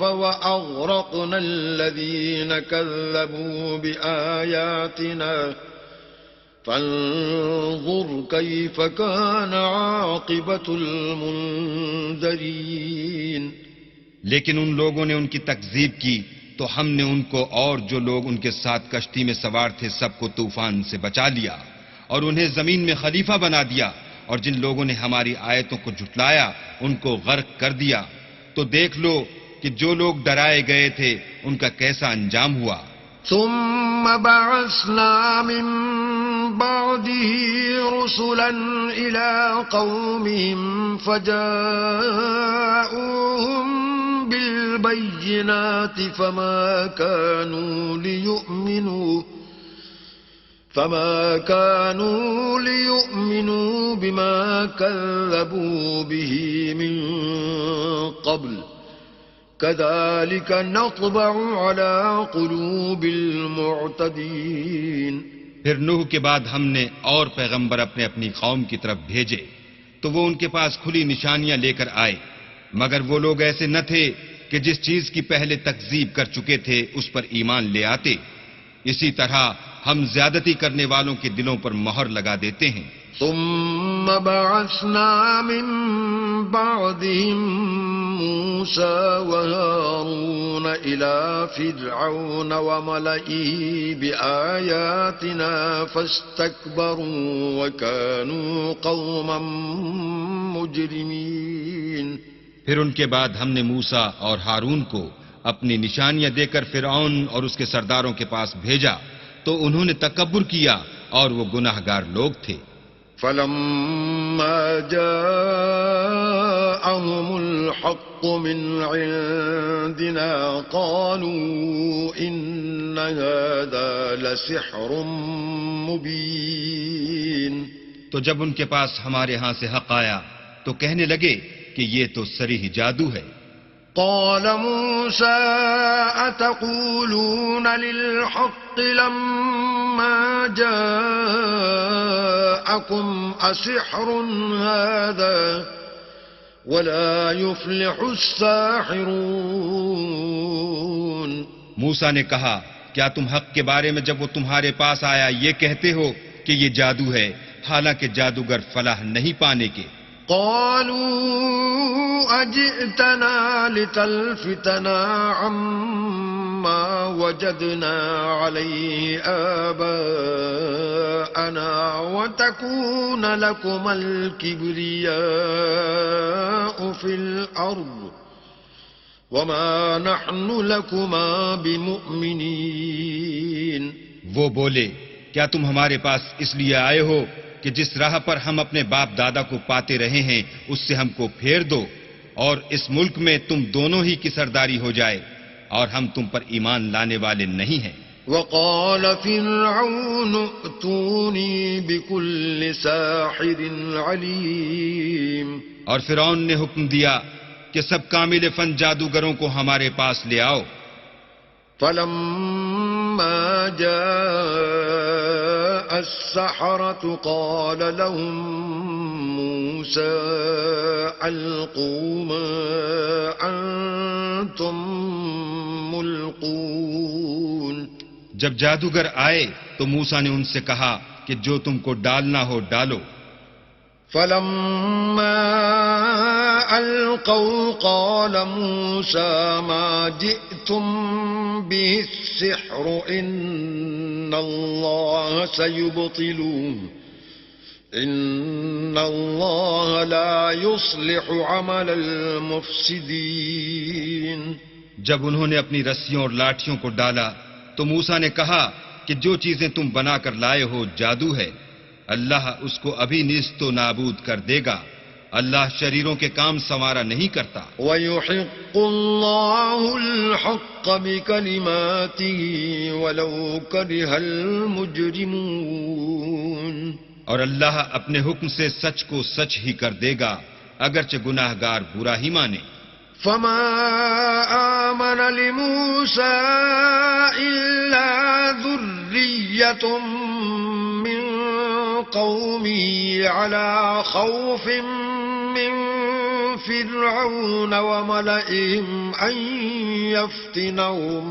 وأغرقنا الذين كذبوا بآياتنا فانظر كيف كان عاقبة المنذرين. لیکن ان لوگوں نے ان کی تکذیب کی تو ہم نے ان کو اور جو لوگ ان کے ساتھ کشتی میں سوار تھے سب کو طوفان سے بچا لیا اور انہیں زمین میں خلیفہ بنا دیا، اور جن لوگوں نے ہماری آیتوں کو جھٹلایا ان کو غرق کر دیا. تو دیکھ لو کہ جو لوگ ڈرائے گئے تھے ان کا کیسا انجام ہوا. ثم بعثنا من بعده رسلا إلى قومهم فجاءوهم بالبينات فما كانوا ليؤمنوا بما كذبوا به من قبل كذلك نطبع على قلوب المعتدين. پھر نوح کے بعد ہم نے اور پیغمبر اپنے اپنی قوم کی طرف بھیجے تو وہ ان کے پاس کھلی نشانیاں لے کر آئے، مگر وہ لوگ ایسے نہ تھے کہ جس چیز کی پہلے تکذیب کر چکے تھے اس پر ایمان لے آتے. اسی طرح ہم زیادتی کرنے والوں کے دلوں پر مہر لگا دیتے ہیں. ثم بعثنا من بعدهم موسى وهارون إلى فرعون وملئه بآياتنا فاستكبروا وكانوا قوما مجرمين. پھر ان کے بعد ہم نے موسیٰ اور ہارون کو اپنی نشانیاں دے کر فرعون اور اس کے سرداروں کے پاس بھیجا تو انہوں نے تکبر کیا اور وہ گناہگار لوگ تھے. فلما جاءهم الحق من عندنا قالوا إن هذا لسحر مبين. تو جب ان کے پاس ہمارے ہاں سے حق آیا تو کہنے لگے کہ یہ تو صریح جادو ہے. قال موسى أتقولون للحق لما جاءكم أسحر هذا ولا يفلح الساحرون. موسیٰ نے کہا کیا تم حق کے بارے میں جب وہ تمہارے پاس آیا یہ کہتے ہو کہ یہ جادو ہے، حالانکہ جادوگر فلاح نہیں پانے کے. قالوا أجئتنا لتلفتنا عما وجدنا عليه آباءنا وتكون لكما الكبرياء في الأرض وما نحن لكما بمؤمنين. وہ بولے کیا تم ہمارے پاس اس لیے آئے ہو کہ جس راہ پر ہم اپنے باپ دادا کو پاتے رہے ہیں اس سے ہم کو پھیر دو اور اس ملک میں تم دونوں ہی کی سرداری ہو جائے، اور ہم تم پر ایمان لانے والے نہیں ہیں. وقال فرعون ائتوني بكل ساحر عليم. اور فرعون نے حکم دیا کہ سب کامل فن جادوگروں کو ہمارے پاس لے آؤ. فلما جاء السحرة قال لهم موسى ألقوا ما أنتم ملقون. جب جادوگر آئے تو موسیٰ نے ان سے کہا کہ جو تم کو ڈالنا ہو ڈالو. فلما ألقوا قال موسى ما جئتم به السحر إن الله سيبطله إن الله لا يصلح عمل المفسدين. جب انہوں نے اپنی رسیوں اور لاٹھیوں کو ڈالا تو موسیٰ نے کہا کہ جو چیزیں تم بنا کر لائے ہو جادو ہے، اللہ اس کو ابھی نیست و نابود کر دے گا، اللہ شریروں کے کام سنوارا نہیں کرتا. وَيُحِقُّ اللَّهُ الْحَقَّ بِكَلِمَاتِهِ وَلَوْ كَرِهَ الْمُجْرِمُونَ. اور اللہ اپنے حکم سے سچ کو سچ ہی کر دے گا اگرچہ گناہ گار برا ہی مانے. فَمَا آمَنَ لِمُوسَىٰ إِلَّا ذُرِّيَّةٌ مِّن قَوْمِهِ عَلَىٰ خَوْفٍ مِّن فِرْعَوْنَ وَمَلَئِهِمْ أَن يَفْتِنَهُمْ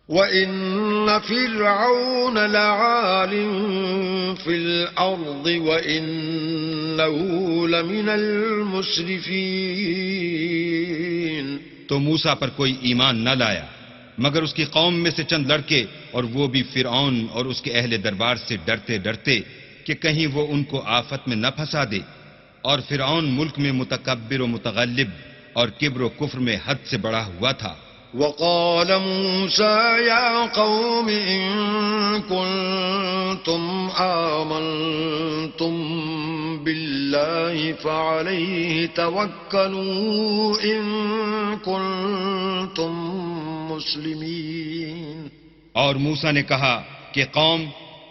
وَإِنَّ فِرْعَوْنَ لَعَالٍ فِي الْأَرْضِ وَإِنَّهُ لَمِنَ الْمُسْرِفِينَ. تو موسیٰ پر کوئی ایمان نہ لایا مگر اس کی قوم میں سے چند لڑکے، اور وہ بھی فرعون اور اس کے اہل دربار سے ڈرتے ڈرتے کہ کہیں وہ ان کو آفت میں نہ پھنسا دے. اور فرعون ملک میں متکبر و متغلب اور کبر و کفر میں حد سے بڑا ہوا تھا. وقال موسى يا قوم إن كنتم آمنتم بالله فعليه توكلوا إن كنتم مسلمين. اور موسیٰ نے کہا کہ قوم،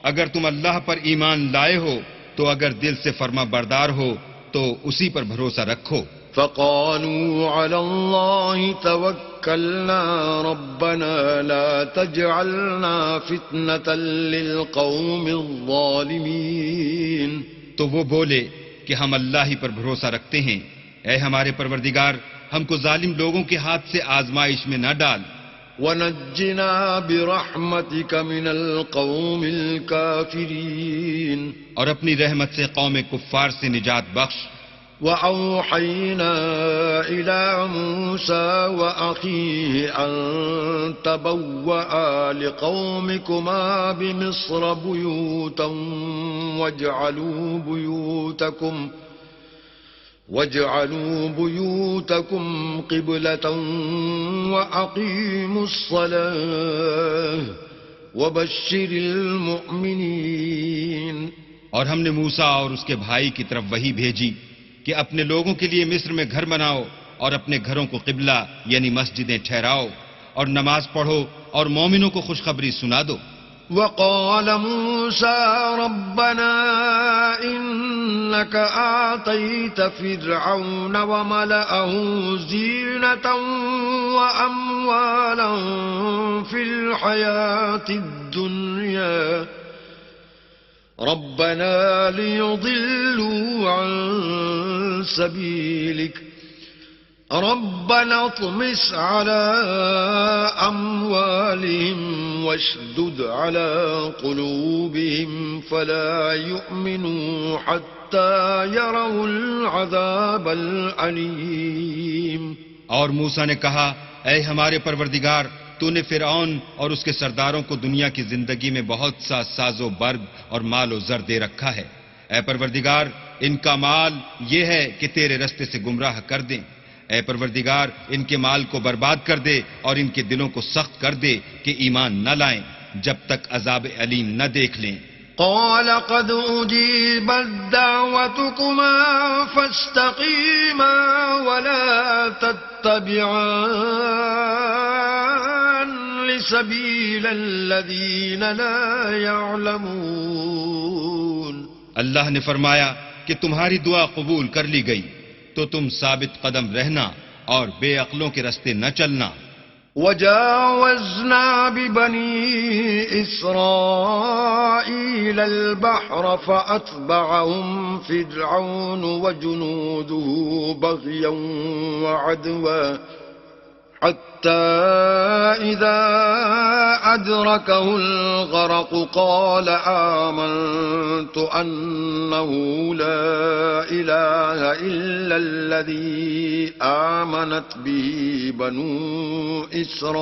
اگر تم اللہ پر ایمان لائے ہو تو اگر دل سے فرما بردار ہو تو اسی پر بھروسہ رکھو. فقالوا على الله توكلنا ربنا لا تجعلنا فتنة للقوم الظالمين. تو وہ بولے کہ ہم اللہ ہی پر بھروسہ رکھتے ہیں، اے ہمارے پروردگار ہم کو ظالم لوگوں کے ہاتھ سے آزمائش میں نہ ڈال. ونجنا برحمتك من القوم الكافرين. اور اپنی رحمت سے قوم کفار سے نجات بخش. وأوحينا إلى موسى وأخيه أن تبوأ لقومكما بمصر بيوتا واجعلوا بيوتكم قبلة وأقيموا الصلاة وبشر المؤمنين. اور ہم نے موسیٰ اور اس کے بھائی کی طرف وحی بھیجی کہ اپنے لوگوں کے لیے مصر میں گھر بناؤ اور اپنے گھروں کو قبلہ یعنی مسجدیں ٹھہراؤ اور نماز پڑھو اور مومنوں کو خوشخبری سنا دو. وقال موسى ربنا إنك آتيت فرعون وملأه زينة وأموالا في الحياة الدنيا ربنا ليضلوا عن سبيلك ربنا اطمس على أموالهم واشدد على قلوبهم فلا يؤمنوا حتى يروا العذاب الأليم. اور موسیٰ نے کہا اے ہمارے پروردگار تو نے فرعون اور اس کے سرداروں کو دنیا کی زندگی میں بہت سا ساز و برگ اور مال و زر دے رکھا ہے. اے پروردگار ان کا مال یہ ہے کہ تیرے رستے سے گمراہ کر دیں. اے پروردگار ان کے مال کو برباد کر دے اور ان کے دلوں کو سخت کر دے کہ ایمان نہ لائیں جب تک عذاب علیم نہ دیکھ لیں. قال قد أجيبت دعوتكما فاستقيما ولا تتبعان سبيل الذين لا يعلمون. اللہ نے فرمایا کہ تمہاری دعا قبول کر لی گئی تو تم ثابت قدم رہنا اور بے عقلوں کے رستے نہ چلنا. وجاوزنا ببني إسرائيل البحر فأتبعهم فرعون وجنوده بغيا وعدوا حتى إذا أدركه الغرق قال آمنت أنه لا إله إلا الذي آمنت به بنو إسرائيل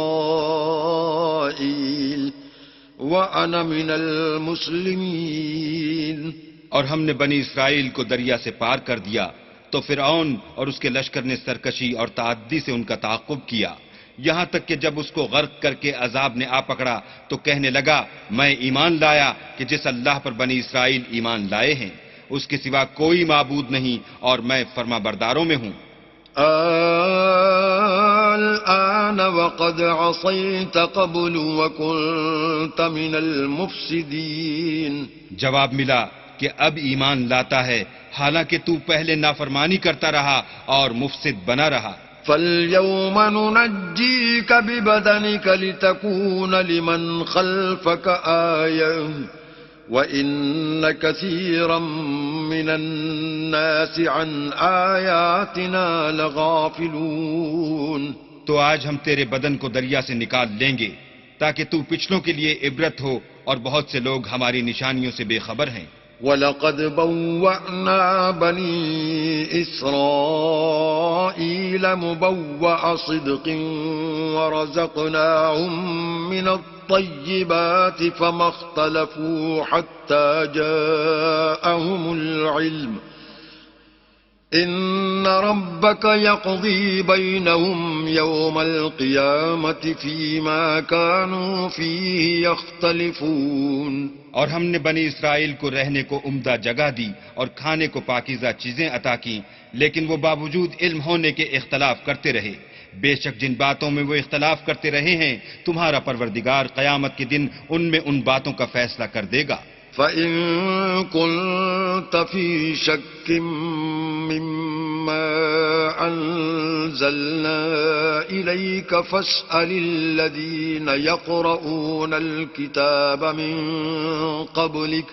وأنا من المسلمين. اور ہم نے بنی اسرائیل کو دریا سے پار کر دیا تو فرعون اور اس کے لشکر نے سرکشی اور تعدی سے ان کا تعاقب کیا یہاں تک کہ جب اس کو غرق کر کے عذاب نے آ پکڑا تو کہنے لگا میں ایمان لایا کہ جس اللہ پر بنی اسرائیل ایمان لائے ہیں اس کے سوا کوئی معبود نہیں اور میں فرما برداروں میں ہوں. الآن وقد عصيت قبل وكنت من المفسدين. جواب ملا کہ اب ایمان لاتا ہے حالانکہ تو پہلے نافرمانی کرتا رہا اور مفسد بنا رہا. فَالْيَوْمَ نُنَجِّيكَ بِبَدَنِكَ لِتَكُونَ لِمَنْ خَلْفَكَ آيَةً وَإِنَّ كَثِيرًا مِّنَ النَّاسِ عَنْ آيَاتِنَا لَغَافِلُونَ. تو آج ہم تیرے بدن کو دریا سے نکال لیں گے تاکہ تو پچھلوں کے لیے عبرت ہو، اور بہت سے لوگ ہماری نشانیوں سے بے خبر ہیں. وَلَقَدْ بَوَّأْنَا بَنِي إِسْرَائِيلَ مُبَوَّأَ صِدْقٍ وَرَزَقْنَاهُمْ مِنَ الطَّيِّبَاتِ فَمَا اخْتَلَفُوا حَتَّى جَاءَهُمُ الْعِلْمُ إِنَّ رَبَّكَ يَقْضِي بَيْنَهُمْ يَوْمَ الْقِيَامَةِ فِيمَا كَانُوا فِيهِ يَخْتَلِفُونَ. اور ہم نے بنی اسرائیل کو رہنے کو عمدہ جگہ دی اور کھانے کو پاکیزہ چیزیں عطا کی، لیکن وہ باوجود علم ہونے کے اختلاف کرتے رہے. بے شک جن باتوں میں وہ اختلاف کرتے رہے ہیں تمہارا پروردگار قیامت کے دن ان میں ان باتوں کا فیصلہ کر دے گا. فَإِن كُنتَ فِي شَكٍّ مِّمَّا أَنزَلْنَا إِلَيْكَ فَاسْأَلِ الَّذِينَ يَقْرَؤُونَ الْكِتَابَ مِن قَبْلِكَ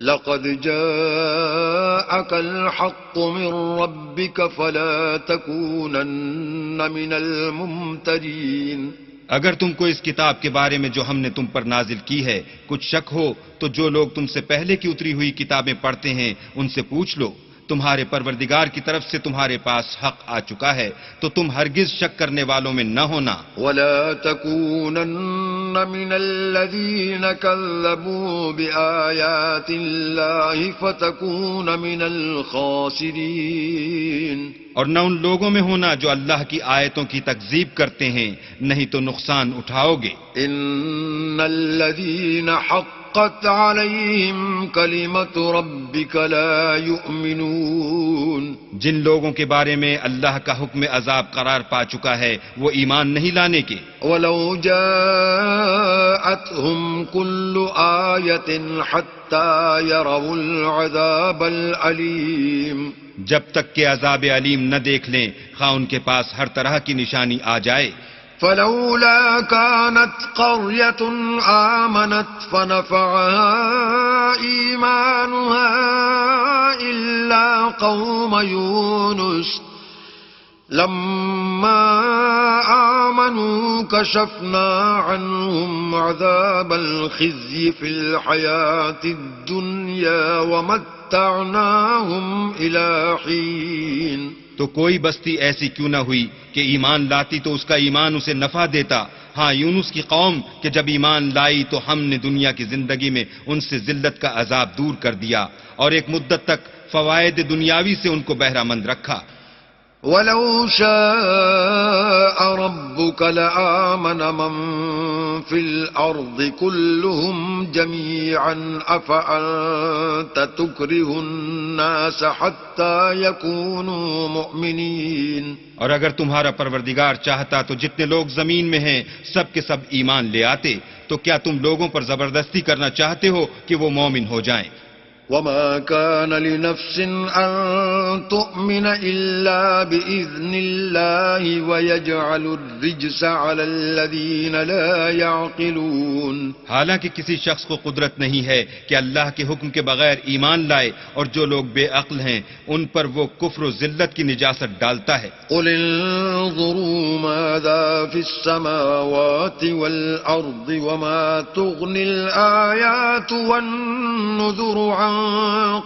لَقَدْ جَاءَكَ الْحَقُّ مِن رَّبِّكَ فَلَا تَكُونَنَّ مِنَ الْمُمْتَرِينَ. اگر تم کو اس کتاب کے بارے میں جو ہم نے تم پر نازل کی ہے کچھ شک ہو تو جو لوگ تم سے پہلے کی اتری ہوئی کتابیں پڑھتے ہیں ان سے پوچھ لو. تمہارے پروردگار کی طرف سے تمہارے پاس حق آ چکا ہے تو تم ہرگز شک کرنے والوں میں نہ ہونا. وَلَا تَكُونَنَّ مِنَ الَّذِينَ كَذَّبُوا بِآيَاتِ اللَّهِ فَتَكُونَ مِنَ الْخَاسِرِينَ. اور نہ ان لوگوں میں ہونا جو اللہ کی آیتوں کی تکذیب کرتے ہیں، نہیں تو نقصان اٹھاؤ گے. إِنَّ الَّذِينَ حَقَّتْ عَلَيْهِمْ كَلِمَةُ رَبِّكَ لَا يُؤْمِنُونَ. جن لوگوں کے بارے میں اللہ کا حکم عذاب قرار پا چکا ہے وہ ایمان نہیں لانے کے. وَلَوْ جَاءَتْهُمْ كُلُّ آيَةٍ حَتَّى يَرَوُا الْعَذَابَ الْأَلِيمَ. جب تک کہ عذاب علیم نہ دیکھ لیں خواہ ان کے پاس ہر طرح کی نشانی آ جائے. فَلَوْلَا كَانَتْ قَرْيَةٌ آمَنَتْ فَنَفَعَهَا إِيمَانُهَا إِلَّا قَوْمَ يُونُسَ لَمَّا آمَنُوا كَشَفْنَا عَنْهُمْ عَذَابَ الْخِزْيِ فِي الْحَيَاةِ الدُّنْيَا وَمَتَّعْنَاهُمْ إِلَى حِينٍ. تو کوئی بستی ایسی کیوں نہ ہوئی کہ ایمان لاتی تو اس کا ایمان اسے نفع دیتا. ہاں یونس کی قوم کہ جب ایمان لائی تو ہم نے دنیا کی زندگی میں ان سے ذلت کا عذاب دور کر دیا اور ایک مدت تک فوائد دنیاوی سے ان کو بہرہ مند رکھا. وَلَوْ شَاءَ رَبُّكَ لَآمَنَ مَن فِي الْأَرْضِ كُلُّهُمْ جَمِيعًا أَفَأَنتَ تُكْرِهُ النَّاسَ حَتَّى يَكُونُوا مُؤْمِنِينَ. اور اگر تمہارا پروردگار چاہتا تو جتنے لوگ زمین میں ہیں سب کے سب ایمان لے آتے. تو کیا تم لوگوں پر زبردستی کرنا چاہتے ہو کہ وہ مومن ہو جائیں؟ وَمَا كَانَ لِنَفْسٍ أَن تُؤْمِنَ إِلَّا بِإِذْنِ اللَّهِ وَيَجْعَلُ الرِّجْسَ عَلَى الَّذِينَ لَا يَعْقِلُونَ. حالانکہ کسی شخص کو قدرت نہیں ہے کہ اللہ کے حکم کے بغیر ایمان لائے، اور جو لوگ بے عقل ہیں ان پر وہ کفر و ذلت کی نجاست ڈالتا ہے. قُلِ انظُرُوا مَاذَا فِي السَّمَاوَاتِ وَالْأَرْضِ وَمَا تُغْنِي الْآيَاتُ وَالنُّذُرُ عَن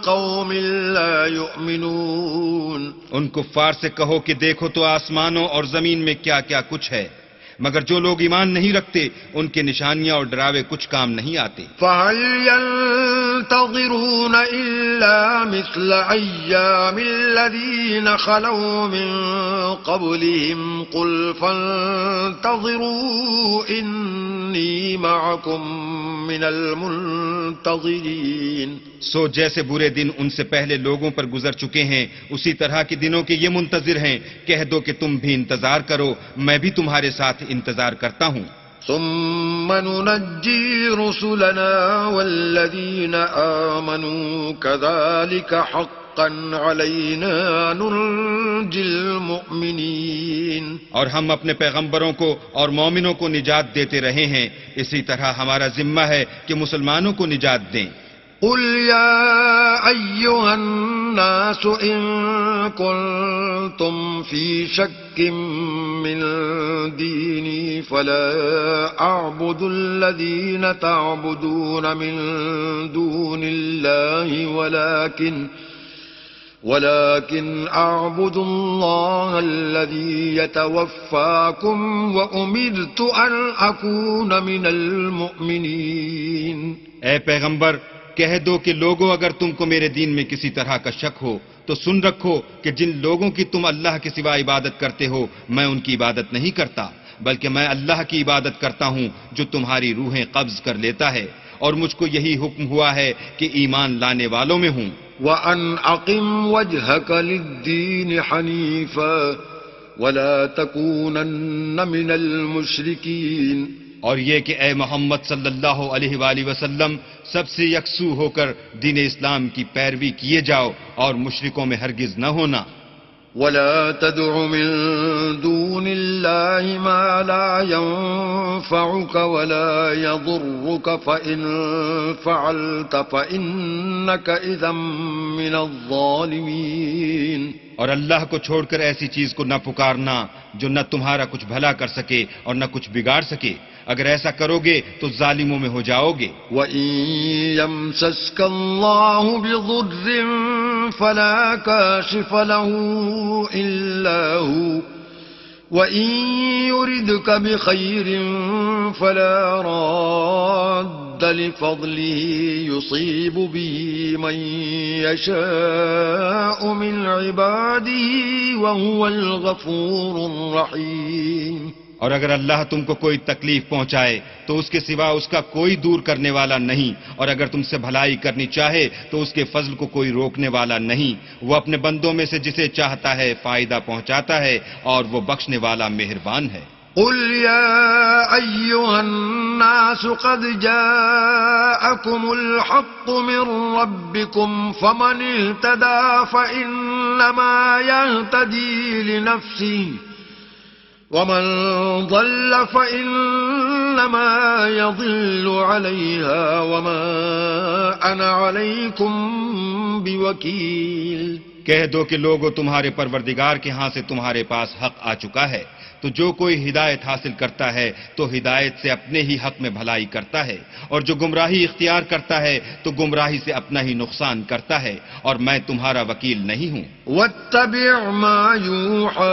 قَوْمٍ لَا يُؤْمِنُونَ. ان کفار سے کہو کہ دیکھو تو آسمانوں اور زمین میں کیا کیا کچھ ہے، مگر جو لوگ ایمان نہیں رکھتے ان کے نشانیاں اور ڈراوے کچھ کام نہیں آتے. فَهَلْ يَنتَظِرُونَ إِلَّا مِثْلَ أَيَّامِ الَّذِينَ خَلَوْا مِن قَبْلِهِمْ قُلْ فَانتَظِرُوا إِنِّي مَعَكُمْ مِنَ الْمُنتَظِرِينَ. سو جیسے برے دن ان سے پہلے لوگوں پر گزر چکے ہیں اسی طرح کے دنوں کے یہ منتظر ہیں. کہہ دو کہ تم بھی انتظار کرو، میں بھی تمہارے ساتھ انتظار کرتا ہوں. ثم ننجي رسلنا والذين آمنوا كذلك حقا علينا ننجي المؤمنين. اور ہم اپنے پیغمبروں کو اور مومنوں کو نجات دیتے رہے ہیں، اسی طرح ہمارا ذمہ ہے کہ مسلمانوں کو نجات دیں. قل يا أيها الناس إن كنتم في شك من ديني فلا أعبد الذين تعبدون من دون الله ولكن أعبد الله الذي يتوفاكم وأمرت أن أكون من المؤمنين. اے پیغمبر کہہ دو کہ لوگوں اگر تم کو میرے دین میں کسی طرح کا شک ہو تو سن رکھو کہ جن لوگوں کی تم اللہ کے سوا عبادت کرتے ہو میں ان کی عبادت نہیں کرتا، بلکہ میں اللہ کی عبادت کرتا ہوں جو تمہاری روحیں قبض کر لیتا ہے، اور مجھ کو یہی حکم ہوا ہے کہ ایمان لانے والوں میں ہوں. وَأَنْ أَقِمْ وَجْهَكَ لِلدِّينِ حَنِيفًا وَلَا تَكُونَنَّ مِنَ الْمُشْرِكِينَ. اور یہ کہ اے محمد صلی اللہ علیہ وآلہ وسلم سب سے یکسو ہو کر دین اسلام کی پیروی کیے جاؤ اور مشرکوں میں ہرگز نہ ہونا. وَلَا تَدْعُ مِن دُونِ اللَّهِ مَا لَا يَنفَعُكَ وَلَا يَضُرُّكَ فَإِن فَعَلْتَ فَإِنَّكَ إِذًا مِّنَ الظَّالِمِينَ. اور اللہ کو چھوڑ کر ایسی چیز کو نہ پکارنا جو نہ تمہارا کچھ بھلا کر سکے اور نہ کچھ بگاڑ سکے، اگر ایسا کرو گے تو ظالموں میں ہو جاؤ گے. وَإِن يَمْسَسْكَ اللَّهُ بِضُرٍّ فَلَا كَاشِفَ لَهُ إِلَّا هُوَ وَإِن يُرِدْكَ بِخَيْرٍ فَلَا رَادَّ لِفَضْلِهِ يُصِيبُ بِهِ مَن يَشَاءُ مِنْ عِبَادِهِ وَهُوَ الْغَفُورُ الرَّحِيمُ. اور اگر اللہ تم کو کوئی تکلیف پہنچائے تو اس کے سوا اس کا کوئی دور کرنے والا نہیں، اور اگر تم سے بھلائی کرنی چاہے تو اس کے فضل کو کوئی روکنے والا نہیں. وہ اپنے بندوں میں سے جسے چاہتا ہے فائدہ پہنچاتا ہے اور وہ بخشنے والا مہربان ہے. قل يا أيها الناس قد جاءكم الحق من ربكم فمن اهتدى فإنما يهتدي لنفسه ومن ضل فإنما يضل عليها وما أنا عليكم بوكيل. کہہ دو کہ لوگوں تمہارے پروردگار کے ہاں سے تمہارے پاس حق آ چکا ہے، تو جو کوئی ہدایت حاصل کرتا ہے تو ہدایت سے اپنے ہی حق میں بھلائی کرتا ہے، اور جو گمراہی اختیار کرتا ہے تو گمراہی سے اپنا ہی نقصان کرتا ہے، اور میں تمہارا وکیل نہیں ہوں. وَاتَّبِعْ مَا يُوحَىٰ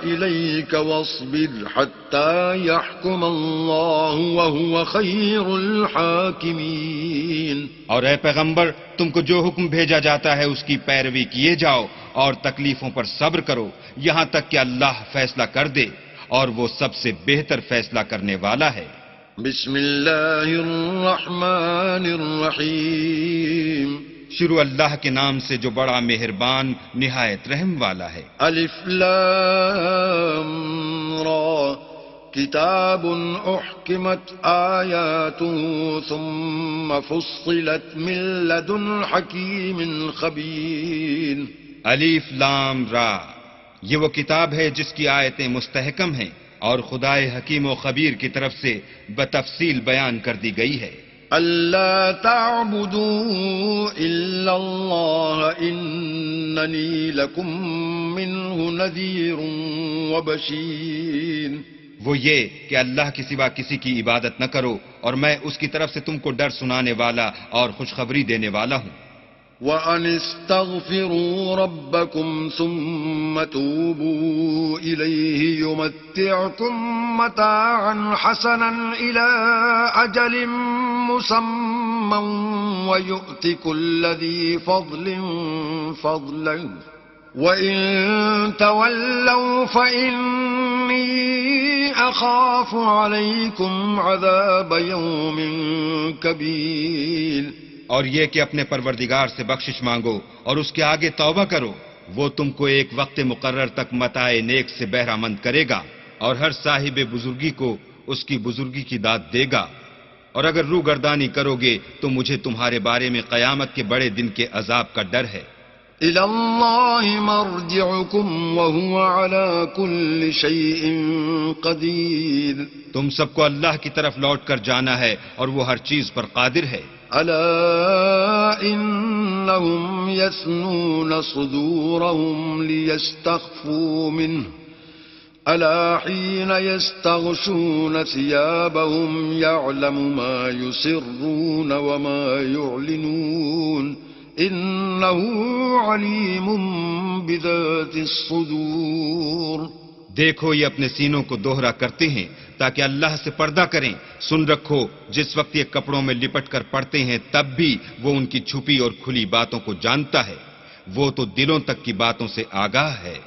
إِلَيْكَ وَاصْبِرْ حَتَّىٰ يَحْكُمَ اللَّهُ وَهُوَ خَيْرُ الْحَاكِمِينَ. اور اے پیغمبر تم کو جو حکم بھیجا جاتا ہے اس کی پیروی کیے جاؤ اور تکلیفوں پر صبر کرو یہاں تک کہ اللہ فیصلہ کر دے، اور وہ سب سے بہتر فیصلہ کرنے والا ہے. بسم اللہ الرحمن الرحیم. شروع اللہ کے نام سے جو بڑا مہربان نہایت رحم والا ہے. الف لام را کتاب احکمت آیاته ثم فصلت من لدن حکیم خبیر. الف لام را، یہ وہ کتاب ہے جس کی آیتیں مستحکم ہیں اور خدائے حکیم و خبیر کی طرف سے بتفصیل بیان کر دی گئی ہے. اللہ تعبدوا الا اللہ اننی لکم منہ نذیر وبشیر. وہ یہ کہ اللہ کے سوا کسی کی عبادت نہ کرو اور میں اس کی طرف سے تم کو ڈر سنانے والا اور خوشخبری دینے والا ہوں. وأن استغفروا ربكم ثم توبوا إليه يمتعكم متاعا حسنا إلى أجل مسمى ويؤت كل ذي فضل فضله وإن تولوا فإني أخاف عليكم عذاب يوم كبير. اور یہ کہ اپنے پروردگار سے بخشش مانگو اور اس کے آگے توبہ کرو، وہ تم کو ایک وقت مقرر تک متاع نیک سے بہرہ مند کرے گا اور ہر صاحب بزرگی کو اس کی بزرگی کی داد دے گا، اور اگر روگردانی کرو گے تو مجھے تمہارے بارے میں قیامت کے بڑے دن کے عذاب کا ڈر ہے. إِلَى اللَّهِ مَرْجِعُكُمْ وَهُوَ عَلَى كُلِّ شَيْءٍ قَدِيرٌ. تم سب کو اللہ کی طرف لوٹ کر جانا ہے اور وہ ہر چیز پر قادر ہے. أَلَا إِنَّهُمْ يَثْنُونَ صُدُورَهُمْ لِيَسْتَخْفُوا مِنْهُ أَلَا حِينَ يَسْتَغْشُونَ ثِيَابَهُمْ يَعْلَمُ مَا يُسِرُّونَ وَمَا يُعْلِنُونَ إِنَّهُ عَلِيمٌ بِذَاتِ الصُّدُورِ. دیکھو یہ اپنے سینوں کو دوہرا کرتے ہیں تاکہ اللہ سے پردہ کریں. سن رکھو جس وقت یہ کپڑوں میں لپٹ کر پڑتے ہیں تب بھی وہ ان کی چھپی اور کھلی باتوں کو جانتا ہے. وہ تو دلوں تک کی باتوں سے آگاہ ہے.